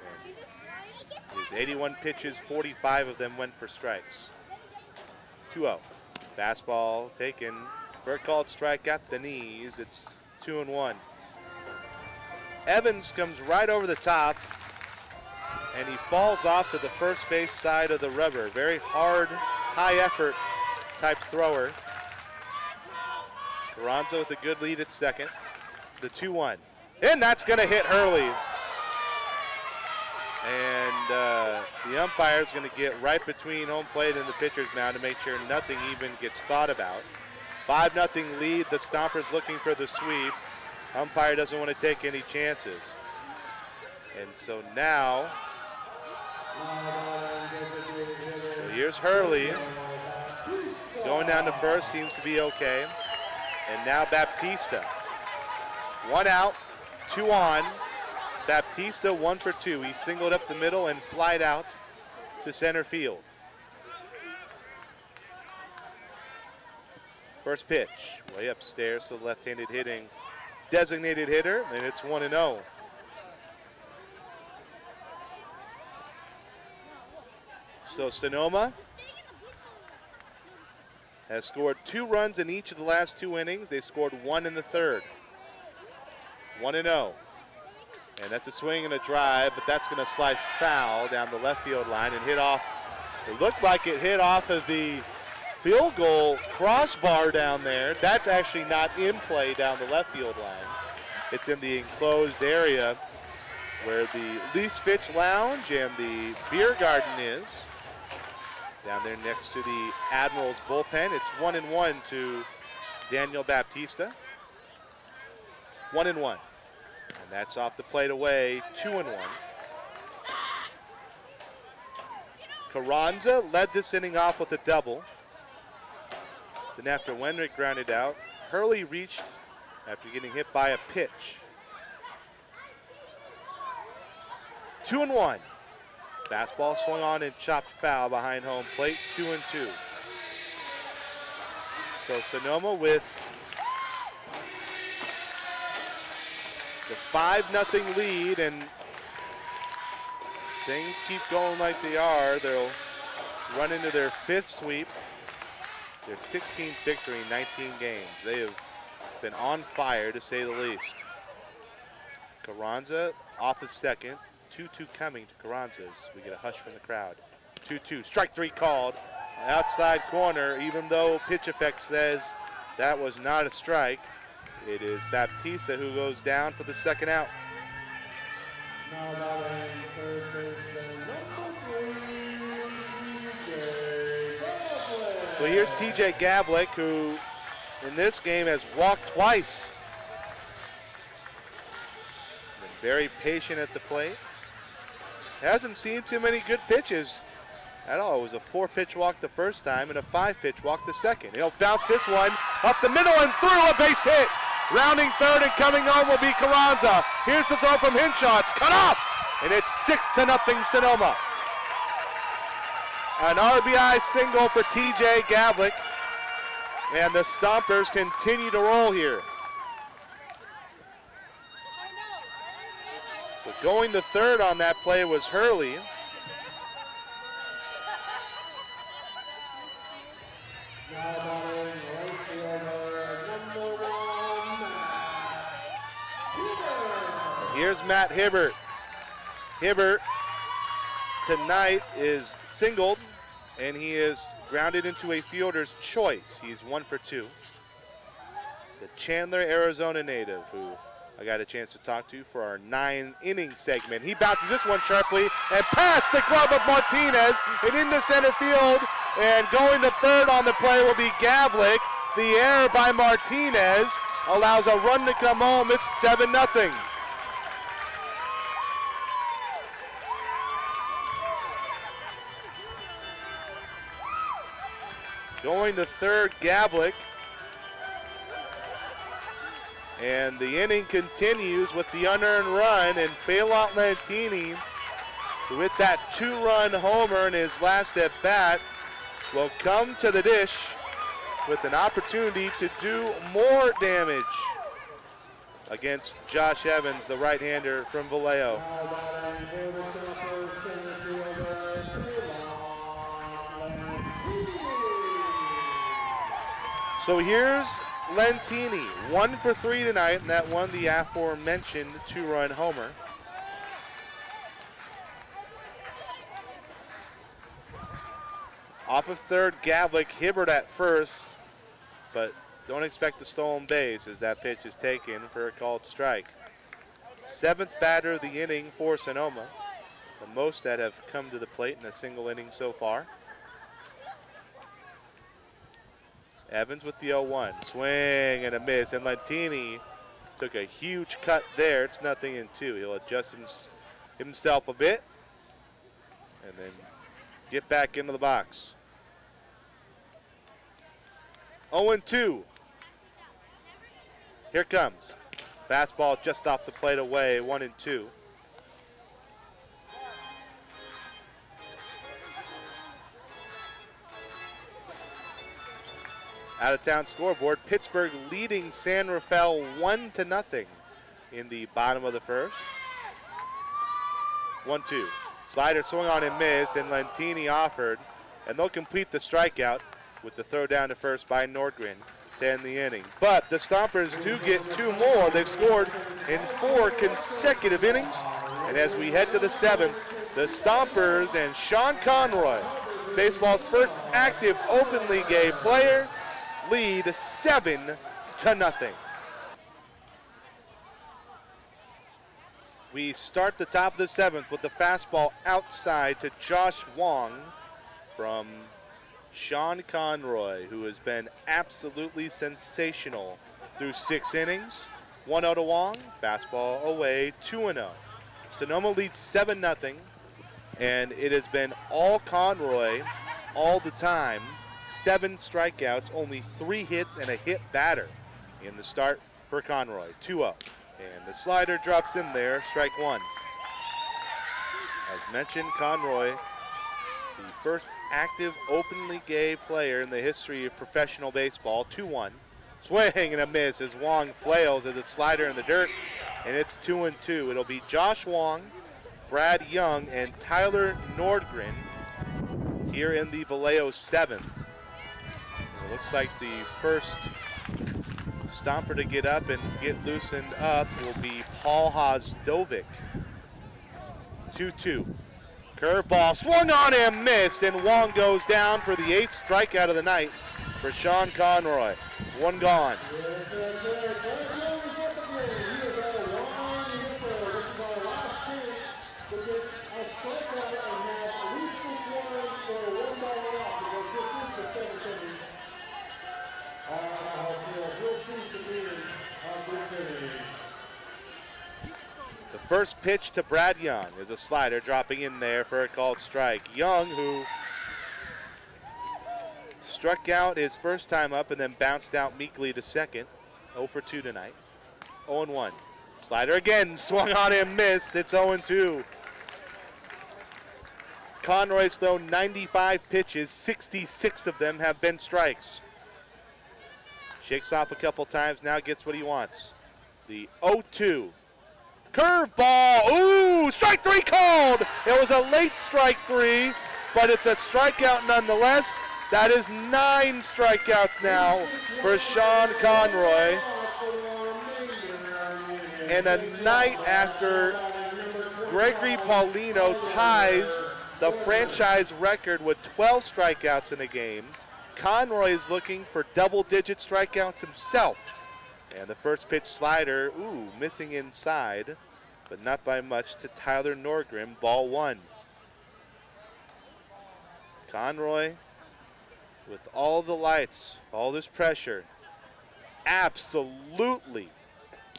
A: And his 81 pitches, 45 of them went for strikes. 2-0. Fastball taken. Burt called strike at the knees. It's 2-1. Evans comes right over the top, and he falls off to the first base side of the rubber. Very hard, high effort type thrower. Carranza with a good lead at second. The 2-1. And that's going to hit Hurley. And the umpire is going to get right between home plate and the pitcher's mound to make sure nothing even gets thought about. 5-0 lead. The Stompers looking for the sweep. Umpire doesn't want to take any chances. And so now, here's Hurley. Going down to first, seems to be okay. And now Baptista. 1 out, 2 on. Baptista 1 for 2. He singled up the middle and flied out to center field. First pitch, way upstairs to the left-handed hitting designated hitter, and it's 1-0. So Sonoma has scored 2 runs in each of the last 2 innings. They scored 1 in the third. 1-0. And that's a swing and a drive, but that's going to slice foul down the left field line and hit off. It looked like it hit off of the field goal crossbar down there. That's actually not in play down the left field line. It's in the enclosed area where the Lease Fitch Lounge and the beer garden is. Down there next to the Admirals bullpen. It's 1-1 to Daniel Baptista. 1-1. And that's off the plate away, 2-1. Carranza led this inning off with a double. Then after Wenrick grounded out, Hurley reached after getting hit by a pitch. 2-1. Fastball swung on and chopped foul behind home plate, 2-2. So Sonoma with the 5-0 lead, and things keep going like they are. They'll run into their 5th sweep, their 16th victory in 19 games. They have been on fire, to say the least. Carranza off of second. 2-2 coming to Carranza. We get a hush from the crowd. 2-2, strike 3 called. Outside corner, even though pitch effect says that was not a strike. It is Baptista who goes down for the second out.
B: Now batting third baseman, number 3, TJ Gavlik.
A: So here's TJ Gavlik, who in this game has walked twice. Been very patient at the plate. Hasn't seen too many good pitches at all. It was a 4-pitch walk the first time and a 5-pitch walk the second. He'll bounce this one up the middle and through, a base hit. Rounding third and coming home will be Carranza. Here's the throw from Hinshaw. It's cut off, and it's 6-0 Sonoma. An RBI single for TJ Gavlik, and the Stompers continue to roll here. So going to third on that play was Hurley.
B: Now batting right fielder, number 1, Hibbert.
A: Here's Matt Hibbert. Hibbert tonight is singled, and he is grounded into a fielder's choice. He's 1 for 2. The Chandler, Arizona native, who I got a chance to talk to for our 9-inning segment. He bounces this one sharply and past the glove of Martinez and into center field. And going to third on the play will be Gavlik. The error by Martinez allows a run to come home. It's 7-0. Going to third, Gavlik. And the inning continues with the unearned run, and Phelan Lantini, who hit that 2-run homer in his last at bat, will come to the dish with an opportunity to do more damage against Josh Evans, the right-hander from Vallejo.
B: Now batting for the Stompers, center fielder, Phelan Lantini.
A: So here's Lentini, 1 for 3 tonight, and that won the aforementioned 2-run homer. Off of third, Gavlik, Hibbert at first, but don't expect a stolen base as that pitch is taken for a called strike. 7th batter of the inning for Sonoma, the most that have come to the plate in a single inning so far. Evans with the 0-1, swing and a miss, and Lentini took a huge cut there. It's 0-2. He'll adjust himself a bit and then get back into the box. 0-2. Here comes. Fastball just off the plate away, 1-2. out-of-town scoreboard. Pittsburgh leading San Rafael 1-0 in the bottom of the first. 1-2. Slider swung on and missed, and Lentini offered, and they'll complete the strikeout with the throw down to first by Nordgren to end the inning. But the Stompers do get 2 more. They've scored in 4 consecutive innings, and as we head to the 7th, the Stompers and Sean Conroy, baseball's first active openly gay player, lead 7-0. We start the top of the 7th with the fastball outside to Josh Wong from Sean Conroy, who has been absolutely sensational through 6 innings. 1-0 to Wong, fastball away, 2-0. Sonoma leads 7-0, and it has been all Conroy all the time. 7 strikeouts, only 3 hits and a hit batter in the start for Conroy. 2-0. And the slider drops in there, strike 1. As mentioned, Conroy, the first active openly gay player in the history of professional baseball. 2-1. Swing and a miss as Wong flails as a slider in the dirt, and it's 2-2. It'll be Josh Wong, Brad Young, and Tyler Nordgren here in the Vallejo 7th. It looks like the first Stomper to get up and get loosened up will be Paul Hosdovic. 2-2. Curveball swung on and missed, and Wong goes down for the 8th strikeout of the night for Sean Conroy. 1 gone. The first pitch to Brad Young is a slider dropping in there for a called strike. Young, who struck out his first time up and then bounced out meekly to second. 0 for 2 tonight. 0-1. Slider again, swung on and missed. It's 0-2. Conroy's thrown 95 pitches, 66 of them have been strikes. Shakes off a couple times, now gets what he wants. The 0-2. Curveball, ooh, strike 3 called. It was a late strike 3, but it's a strikeout nonetheless. That is 9 strikeouts now for Sean Conroy. And a night after Gregory Paulino ties the franchise record with 12 strikeouts in a game, Conroy is looking for double-digit strikeouts himself. And the first pitch slider, ooh, missing inside, but not by much, to Tyler Nordgren, ball 1. Conroy, with all the lights, all this pressure, absolutely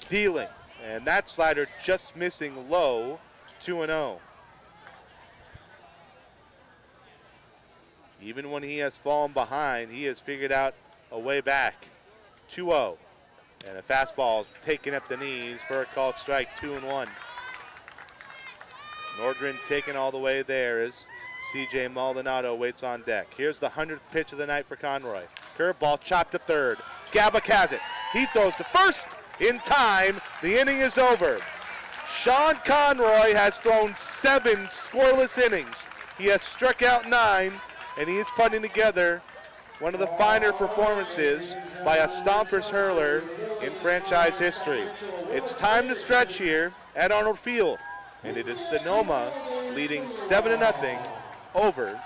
A: dealing. And that slider just missing low, 2-0. Even when he has fallen behind, he has figured out a way back. 2-0. And a fastball taken at the knees for a called strike, 2-1. Nordgren taken all the way there as C.J. Maldonado waits on deck. Here's the 100th pitch of the night for Conroy. Curveball chopped to third. Gabak has it. He throws to first in time. The inning is over. Sean Conroy has thrown 7 scoreless innings. He has struck out 9, and he is putting together one of the finer performances by a Stompers hurler in franchise history. It's time to stretch here at Arnold Field, and it is Sonoma leading 7-0 over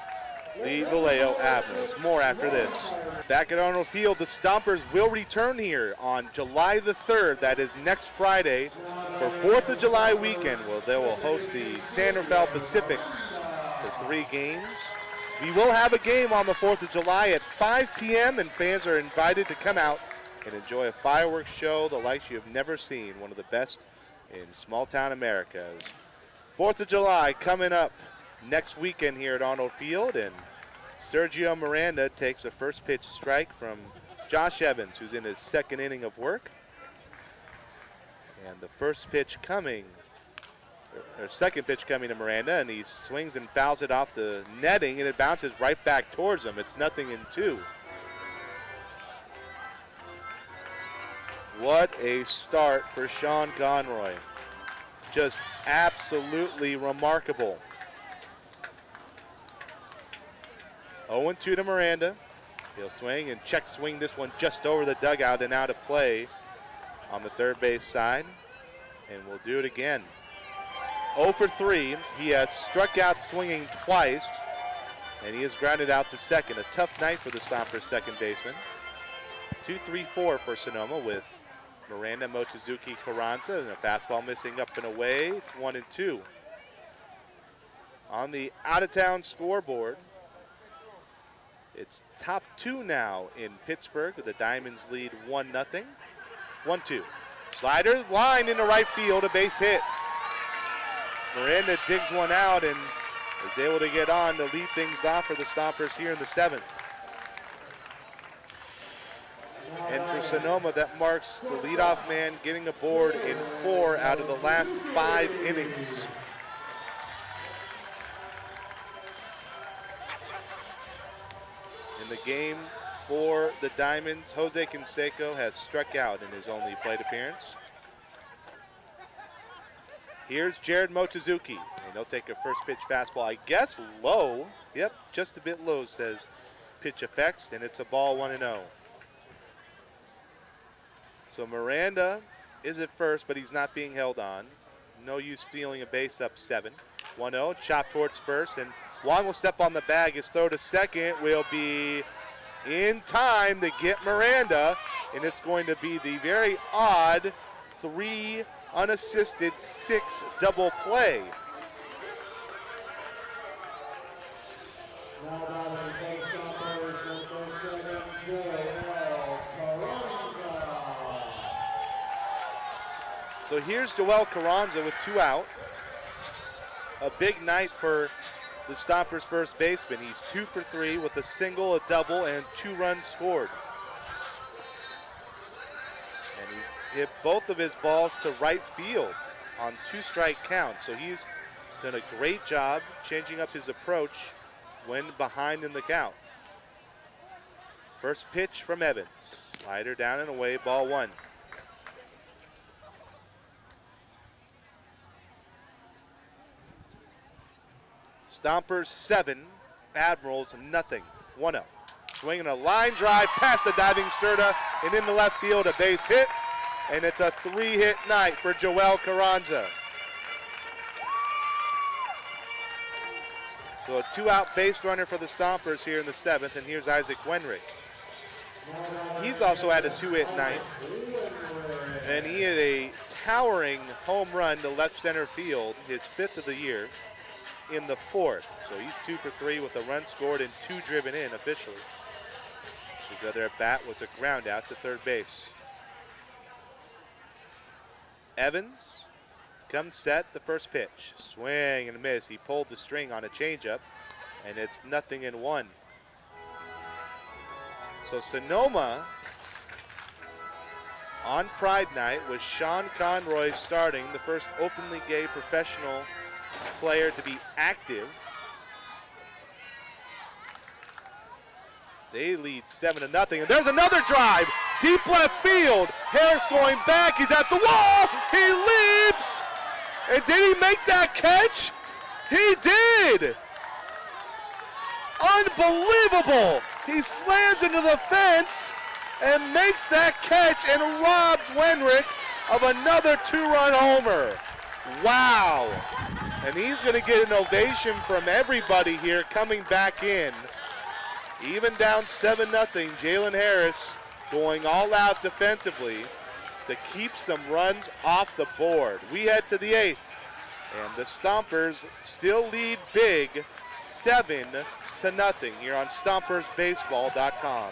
A: the Vallejo Admirals. More after this. Back at Arnold Field, the Stompers will return here on July the 3rd. That is next Friday for 4th of July weekend. Well, they will host the San Rafael Pacifics for 3 games. We will have a game on the 4th of July at 5 p.m. and fans are invited to come out and enjoy a fireworks show the likes you have never seen. One of the best in small town America. 4th of July coming up next weekend here at Arnold Field, and Sergio Miranda takes a first pitch strike from Josh Evans, who's in his 2nd inning of work. And the first pitch coming, or 2nd pitch coming to Miranda, and he swings and fouls it off the netting, and it bounces right back towards him. It's 0-2. What a start for Sean Conroy. Just absolutely remarkable. 0-2 to Miranda. He'll swing and check swing this one just over the dugout and out of play on the third base side. And we'll do it again. 0 for 3. He has struck out swinging twice, and he has grounded out to second. A tough night for the Stompers second baseman. 2-3-4 for Sonoma with Miranda, Mochizuki, Carranza, and a fastball missing up and away. It's 1-2. On the out-of-town scoreboard, it's top 2 now in Pittsburgh with the Diamonds lead 1-0. 1-2. Slider line into right field, a base hit. Miranda digs one out and is able to get on to lead things off for the Stompers here in the 7th. And for Sonoma, that marks the leadoff man getting aboard in 4 out of the last 5 innings. In the game for the Diamonds, Jose Canseco has struck out in his only plate appearance. Here's Jared Mochizuki, and he'll take a first pitch fastball, I guess low. Yep, just a bit low, says Pitch Effects, and it's a ball 1-0. So Miranda is at first, but he's not being held on. No use stealing a base up 7. 1-0, chop towards first, and Wong will step on the bag. His throw to second will be in time to get Miranda, and it's going to be the very odd 3 unassisted 6 double play. So here's Joel Carranza with 2 out. A big night for the Stompers first baseman. He's 2 for 3 with a single, a double, and 2 runs scored. And he's hit both of his balls to right field on 2-strike count. So he's done a great job changing up his approach when behind in the count. First pitch from Evans. Slider down and away, ball 1. Stompers 7, Admirals nothing. 1-0. Swinging a line drive past the diving Sturda and into left field, a base hit, and it's a 3-hit night for Joel Carranza. So a 2-out base runner for the Stompers here in the 7th, and here's Isaac Wenrick. He's also had a 2-hit night, and he had a towering home run to left center field, his 5th of the year, in the 4th. So he's 2 for 3 with a run scored and 2 driven in officially. His other at bat was a ground out to third base. Evans comes set, the first pitch. Swing and a miss. He pulled the string on a changeup, and it's 0-1. So Sonoma on Pride Night with Sean Conroy starting, the first openly gay professional player to be active. They lead 7-0, and there's another drive, deep left field. Harris going back, he's at the wall, he leaps, and did he make that catch? He did! Unbelievable! He slams into the fence and makes that catch and robs Wenrick of another 2-run homer. Wow! And he's going to get an ovation from everybody here coming back in. Even down 7-0, Jalen Harris going all out defensively to keep some runs off the board. We head to the 8th, and the Stompers still lead big 7-0 here on StompersBaseball.com.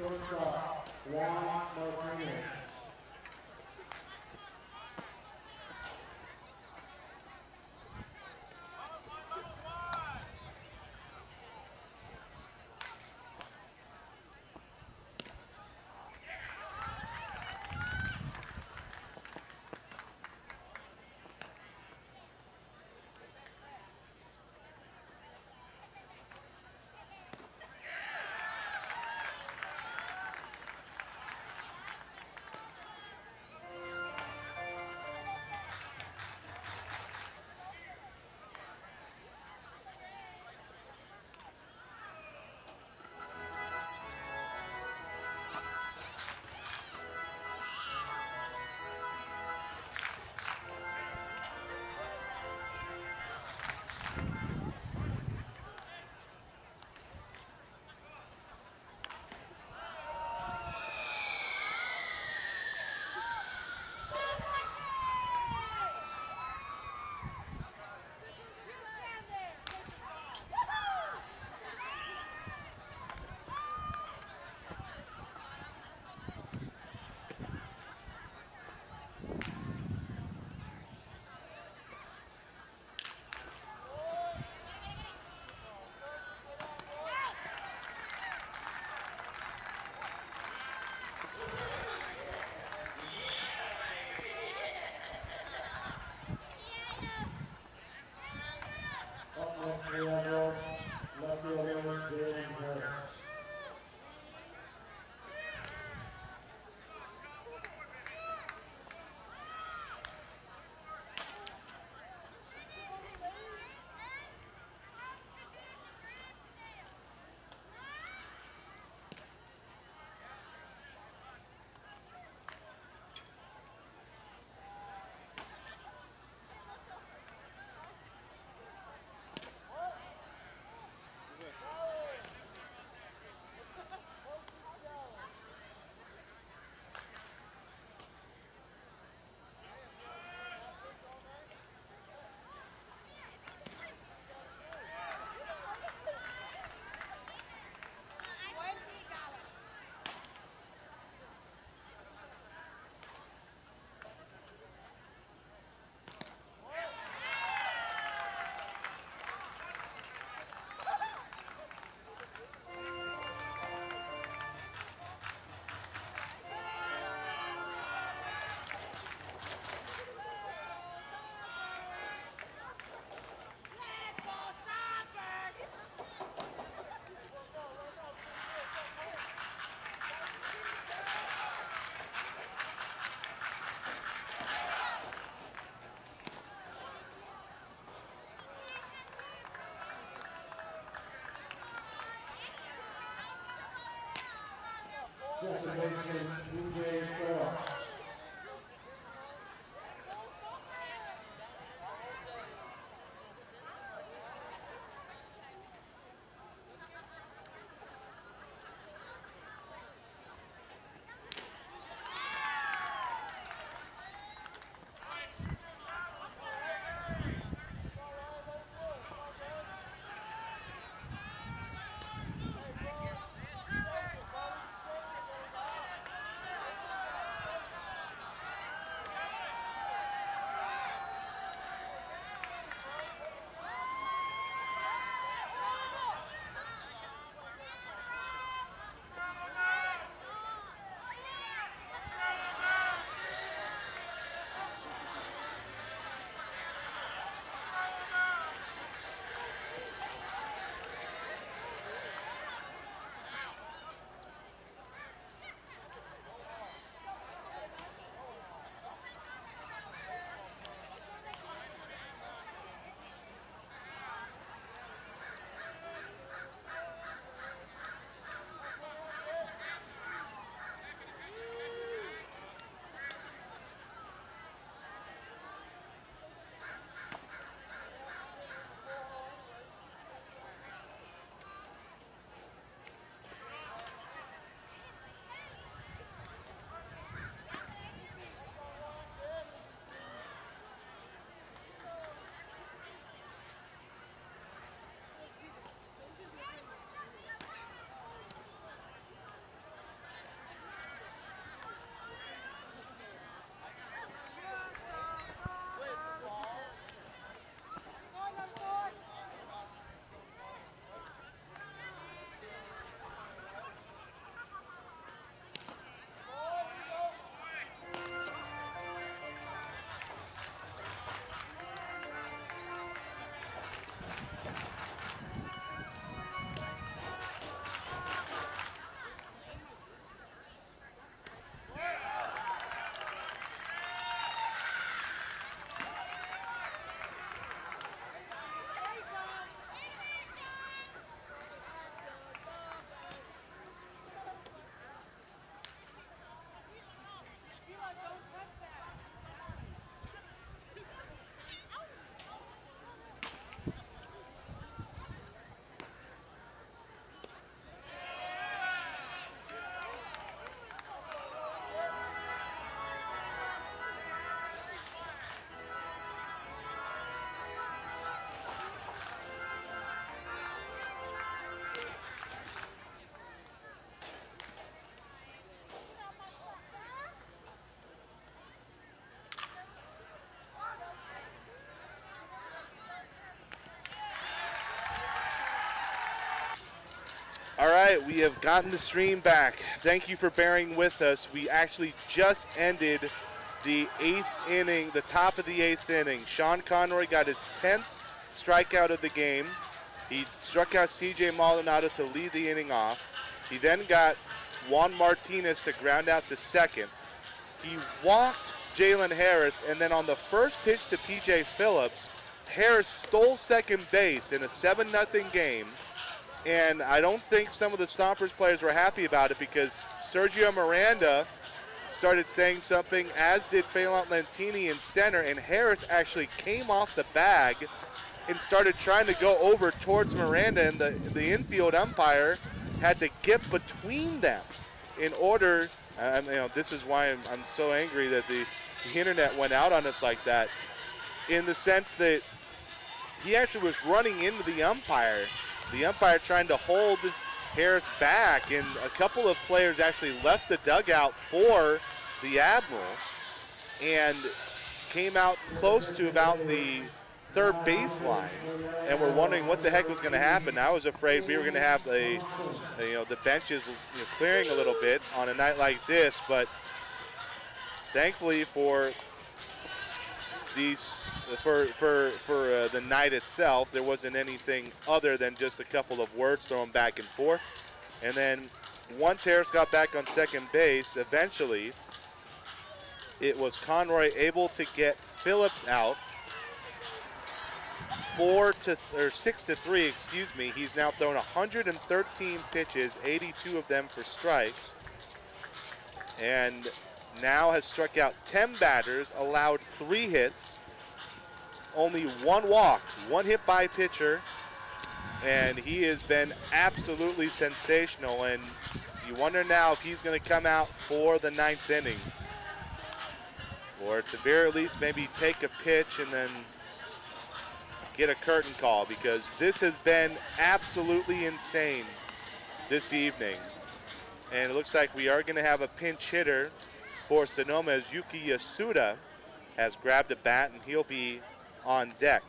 B: shortstop, Juan Martinez. Up next we have left fielder Jalen Harris. Second baseman DJ Phillips.
A: right, we have gotten the stream back. Thank you for bearing with us. We actually just ended the 8th inning, the top of the 8th inning. Sean Conroy got his 10th strikeout of the game. He struck out C.J. Maldonado to lead the inning off. He then got Juan Martinez to ground out to second. He walked Jalen Harris, and then on the first pitch to P.J. Phillips, Harris stole second base in a 7-0 game. And I don't think some of the Stompers players were happy about it because Sergio Miranda started saying something, as did Phelan Lentini in center, and Harris actually came off the bag and started trying to go over towards Miranda, and the infield umpire had to get between them in order, this is why I'm so angry that the internet went out on us like that, in the sense that he actually was running into the umpire trying to hold Harris back, and a couple of players actually left the dugout for the Admirals and came out close to about the third baseline and were wondering what the heck was going to happen. I was afraid we were going to have the benches clearing a little bit on a night like this, but thankfully for the night itself, there wasn't anything other than just a couple of words thrown back and forth. And then once Harris got back on second base, eventually it was Conroy able to get Phillips out 6-3, excuse me. He's now thrown 113 pitches, 82 of them for strikes, and now has struck out 10 batters, allowed 3 hits, only 1 walk, 1 hit by pitcher, and he has been absolutely sensational. And you wonder now if he's going to come out for the 9th inning, or at the very least maybe take a pitch and then get a curtain call, because this has been absolutely insane this evening. And it looks like we are going to have a pinch hitter for Sonoma, as Yuki Yasuda has grabbed a bat and he'll be on deck.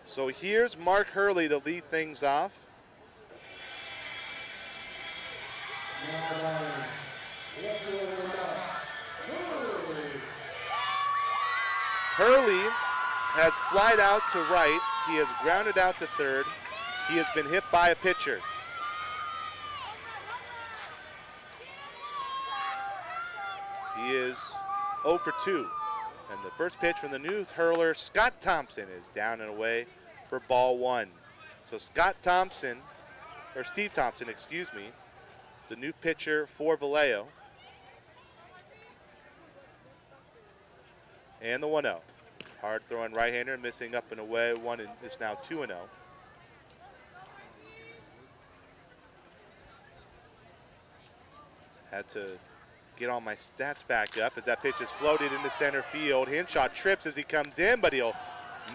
A: So here's Mark Hurley to lead things off. Hurley has flied out to right. He has grounded out to third. He has been hit by a pitcher. He is 0 for 2. And the first pitch from the new hurler, Scott Thompson, is down and away for ball 1. So Steve Thompson, excuse me, the new pitcher for Vallejo. And the 1-0. Hard throwing right-hander, missing up and away. One is now 2-0. Had to get all my stats back up as that pitch is floated into center field. Hinshaw trips as he comes in, but he'll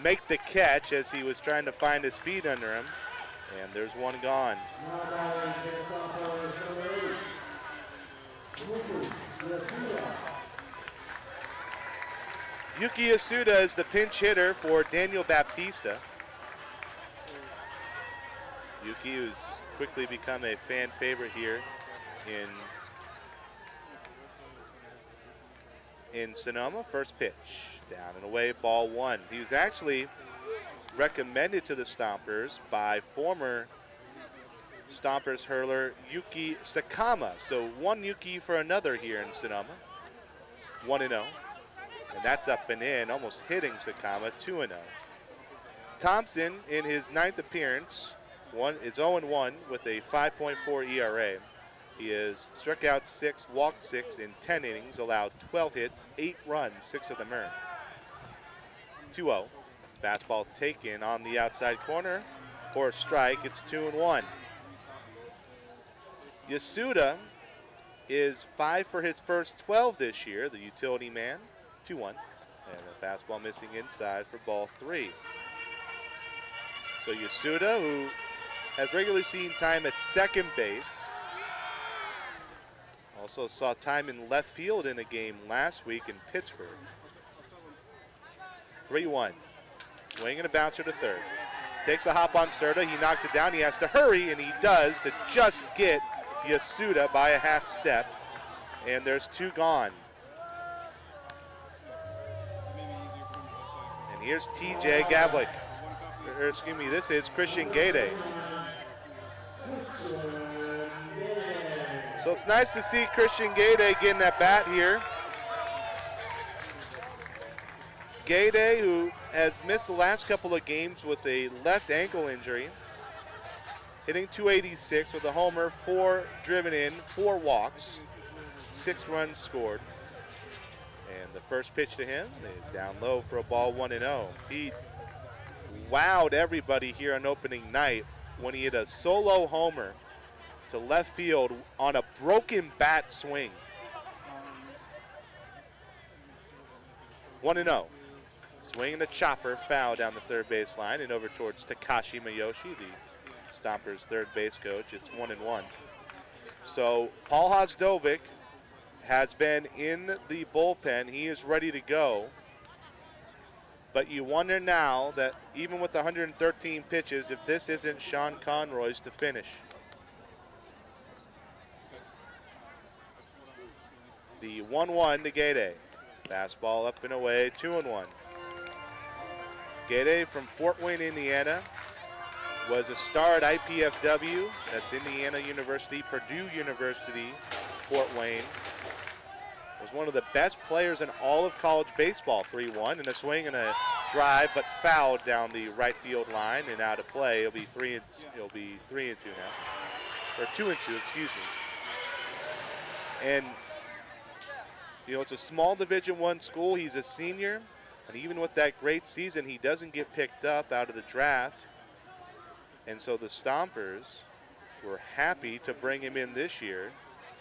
A: make the catch as he was trying to find his feet under him. And there's one gone. Yuki Yasuda is the pinch hitter for Daniel Baptista. Yuki, who's quickly become a fan favorite here in Sonoma. First pitch, down and away, ball 1. He was actually recommended to the Stompers by former Stompers hurler Yuki Sakama. So one Yuki for another here in Sonoma. 1-0. And that's up and in, almost hitting Sakama. 2-0. Thompson, in his 9th appearance, is 0-1 with a 5.4 ERA. He has struck out 6, walked 6 in 10 innings, allowed 12 hits, 8 runs, 6 of them earned. 2-0. Fastball taken on the outside corner for a strike. It's 2-1. Yasuda is 5 for his first 12 this year, the utility man. 2-1. And a fastball missing inside for ball 3. So Yasuda, who has regularly seen time at second base, Also saw time in left field in a game last week in Pittsburgh. 3-1. Swing and a bouncer to third. Takes a hop on Serta. He knocks it down. He has to hurry, and he does to just get Yasuda by a half step. And there's 2 gone. And here's TJ Gablik. Or excuse me, this is Christian Gade. So it's nice to see Christian Gade getting that bat here. Gade, who has missed the last couple of games with a left ankle injury, hitting .286 with a homer, 4 driven in, 4 walks, 6 runs scored. And the first pitch to him is down low for a ball, 1-0. He wowed everybody here on opening night when he hit a solo homer to left field on a broken bat swing. 1-0. Swing and a chopper, foul down the third base line and over towards Takashi Miyoshi, the Stompers' third base coach. It's 1-1. So Paul Hosdovic has been in the bullpen. He is ready to go. But you wonder now that even with 113 pitches, if this isn't Sean Conroy's to finish. The 1-1 to Gade. Fastball up and away, 2-1. Gade from Fort Wayne, Indiana, was a star at IPFW. That's Indiana University, Purdue University, Fort Wayne. Was one of the best players in all of college baseball. 3-1 and a swing and a drive, but fouled down the right field line and out of play. It'll be 3-2 now, or 2-2, excuse me. And you know, it's a small Division I school. He's a senior. And even with that great season, he doesn't get picked up out of the draft. And so the Stompers were happy to bring him in this year,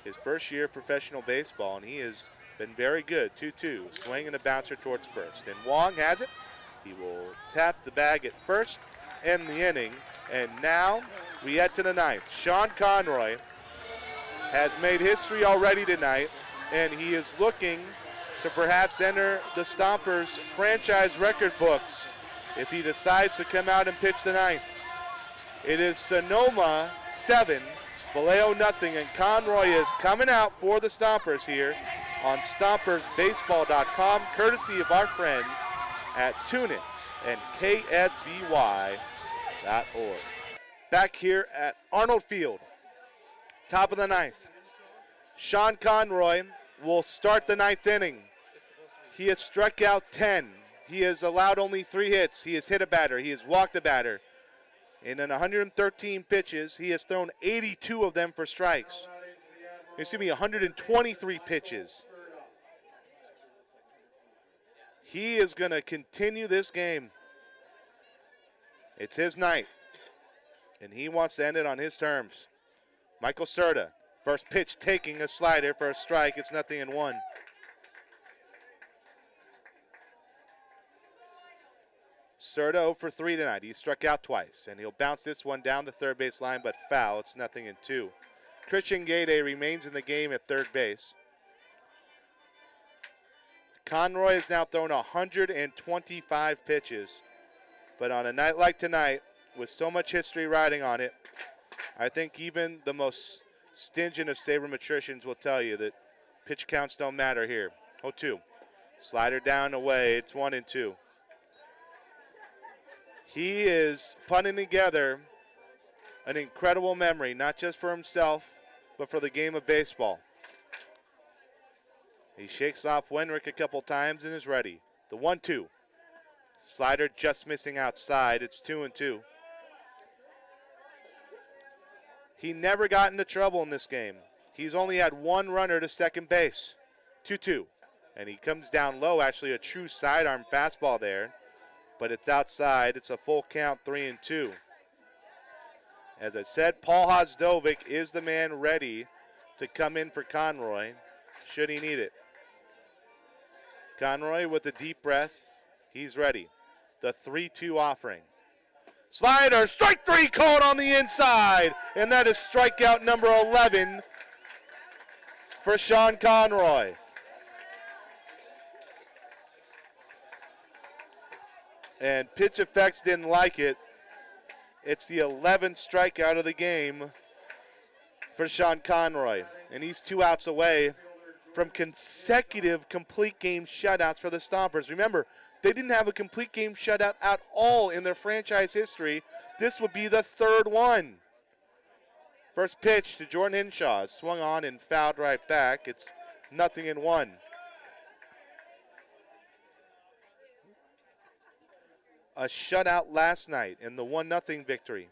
A: his first year of professional baseball, and he has been very good. 2-2, swing and a bouncer towards first. And Wong has it. He will tap the bag at first, end the inning. And now we head to the ninth. Sean Conroy has made history already tonight, and he is looking to perhaps enter the Stompers franchise record books if he decides to come out and pitch the ninth. It is Sonoma 7, Vallejo nothing, and Conroy is coming out for the Stompers here on StompersBaseball.com, courtesy of our friends at TuneIn and KSBY.org. Back here at Arnold Field, top of the ninth. Sean Conroy will start the ninth inning. He has struck out 10. He has allowed only 3 hits. He has hit a batter. He has walked a batter. And in 113 pitches, he has thrown 82 of them for strikes. Excuse me, 123 pitches. He is going to continue this game. It's his night, and he wants to end it on his terms. Michael Serta, first pitch taking a slider for a strike. It's 0-1. Serta 0 for 3 tonight. He struck out twice, and he'll bounce this one down the third base line, but foul. It's 0-2. Christian Gade remains in the game at third base. Conroy has now thrown 125 pitches, but on a night like tonight, with so much history riding on it, I think even the most stingent of sabermetricians will tell you that pitch counts don't matter here. 0-2. Slider down away. It's 1-2. He is putting together an incredible memory, not just for himself, but for the game of baseball. He shakes off Wenrick a couple times and is ready. The 1-2. Slider just missing outside. It's 2-2. He never got into trouble in this game. He's only had 1 runner to second base. 2-2. And he comes down low, actually a true sidearm fastball there. But it's outside. It's a full count, 3-2. As I said, Paul Hosdovic is the man ready to come in for Conroy, should he need it. Conroy with a deep breath. He's ready. The 3-2 offering. Slider, strike 3 called on the inside. And that is strikeout number 11 for Sean Conroy. And Pitch Effects didn't like it. It's the 11th strikeout of the game for Sean Conroy. And he's 2 outs away from consecutive complete game shutouts for the Stompers. Remember, they didn't have a complete game shutout at all in their franchise history. This would be the 3rd one. First pitch to Jordan Hinshaw. Swung on and fouled right back. It's 0-1. A shutout last night in the 1-0 victory.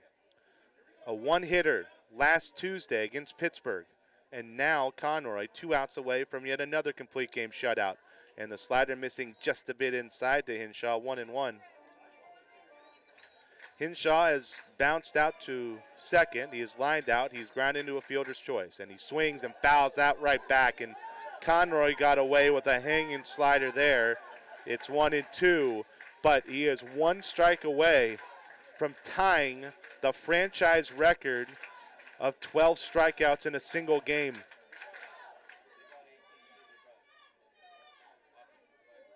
A: A one-hitter last Tuesday against Pittsburgh. And now Conroy 2 outs away from yet another complete game shutout. And the slider missing just a bit inside to Hinshaw, 1-1. Hinshaw has bounced out to second. He is lined out. He's grounded into a fielder's choice. And he swings and fouls that right back. And Conroy got away with a hanging slider there. It's 1-2. But he is 1 strike away from tying the franchise record of 12 strikeouts in a single game.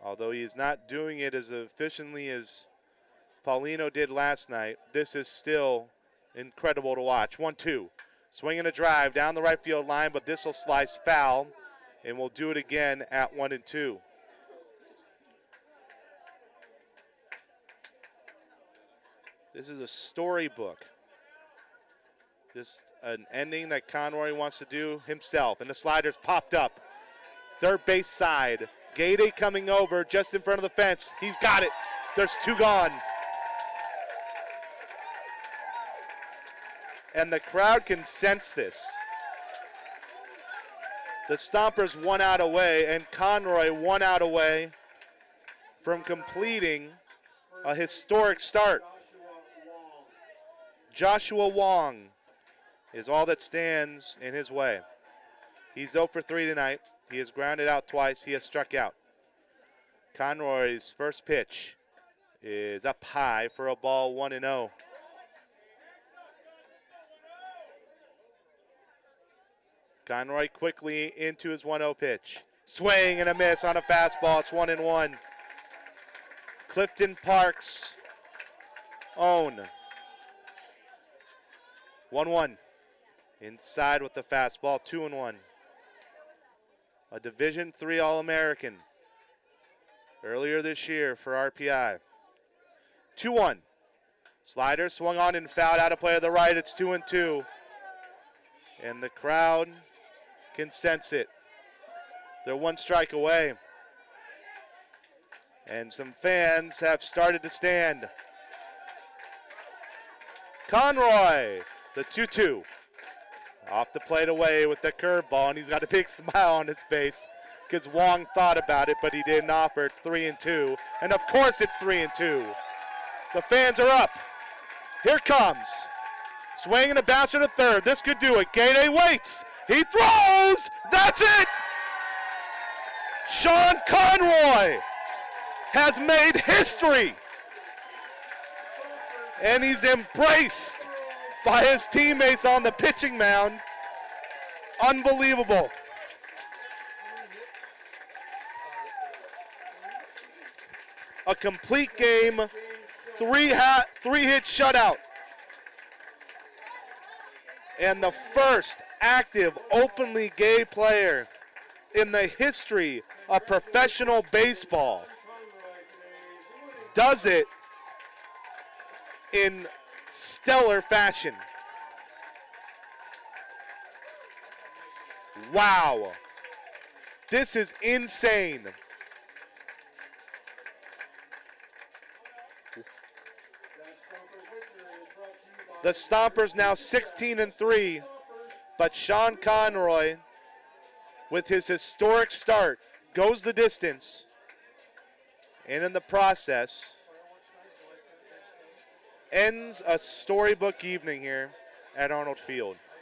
A: Although he is not doing it as efficiently as Paulino did last night, this is still incredible to watch. 1-2. Swinging a drive down the right field line, but this will slice foul, and we'll do it again at 1-2. This is a storybook. Just an ending that Conroy wants to do himself. And the slider's popped up. Third base side. Gade coming over just in front of the fence. He's got it. There's 2 gone. And the crowd can sense this. The Stompers 1 out away, and Conroy 1 out away from completing a historic start. Joshua Wong is all that stands in his way. He's 0 for 3 tonight. He has grounded out twice. He has struck out. Conroy's first pitch is up high for a ball, 1-0. Conroy quickly into his 1-0 pitch. Swing and a miss on a fastball. It's 1-1. Clifton Park's own. 1-1. Inside with the fastball, 2-1. A Division III All-American earlier this year for RPI. 2-1. Slider swung on and fouled out of play to the right. It's 2-2. And the crowd can sense it. They're 1 strike away. And some fans have started to stand. Conroy, the 2-2. Off the plate away with the curveball, and he's got a big smile on his face because Wong thought about it, but he didn't offer. It's 3-2. And of course it's 3-2. The fans are up. Here comes. Swinging a bounce to third. This could do it. Gade waits. He throws. That's it. Sean Conroy has made history. And he's embraced by his teammates on the pitching mound. Unbelievable. A complete game, three-hit shutout. And the first active openly gay player in the history of professional baseball does it in stellar fashion. Wow. This is insane. The Stompers now 16-3, but Sean Conroy, with his historic start, goes the distance, and in the process, ends a storybook evening here at Arnold Field.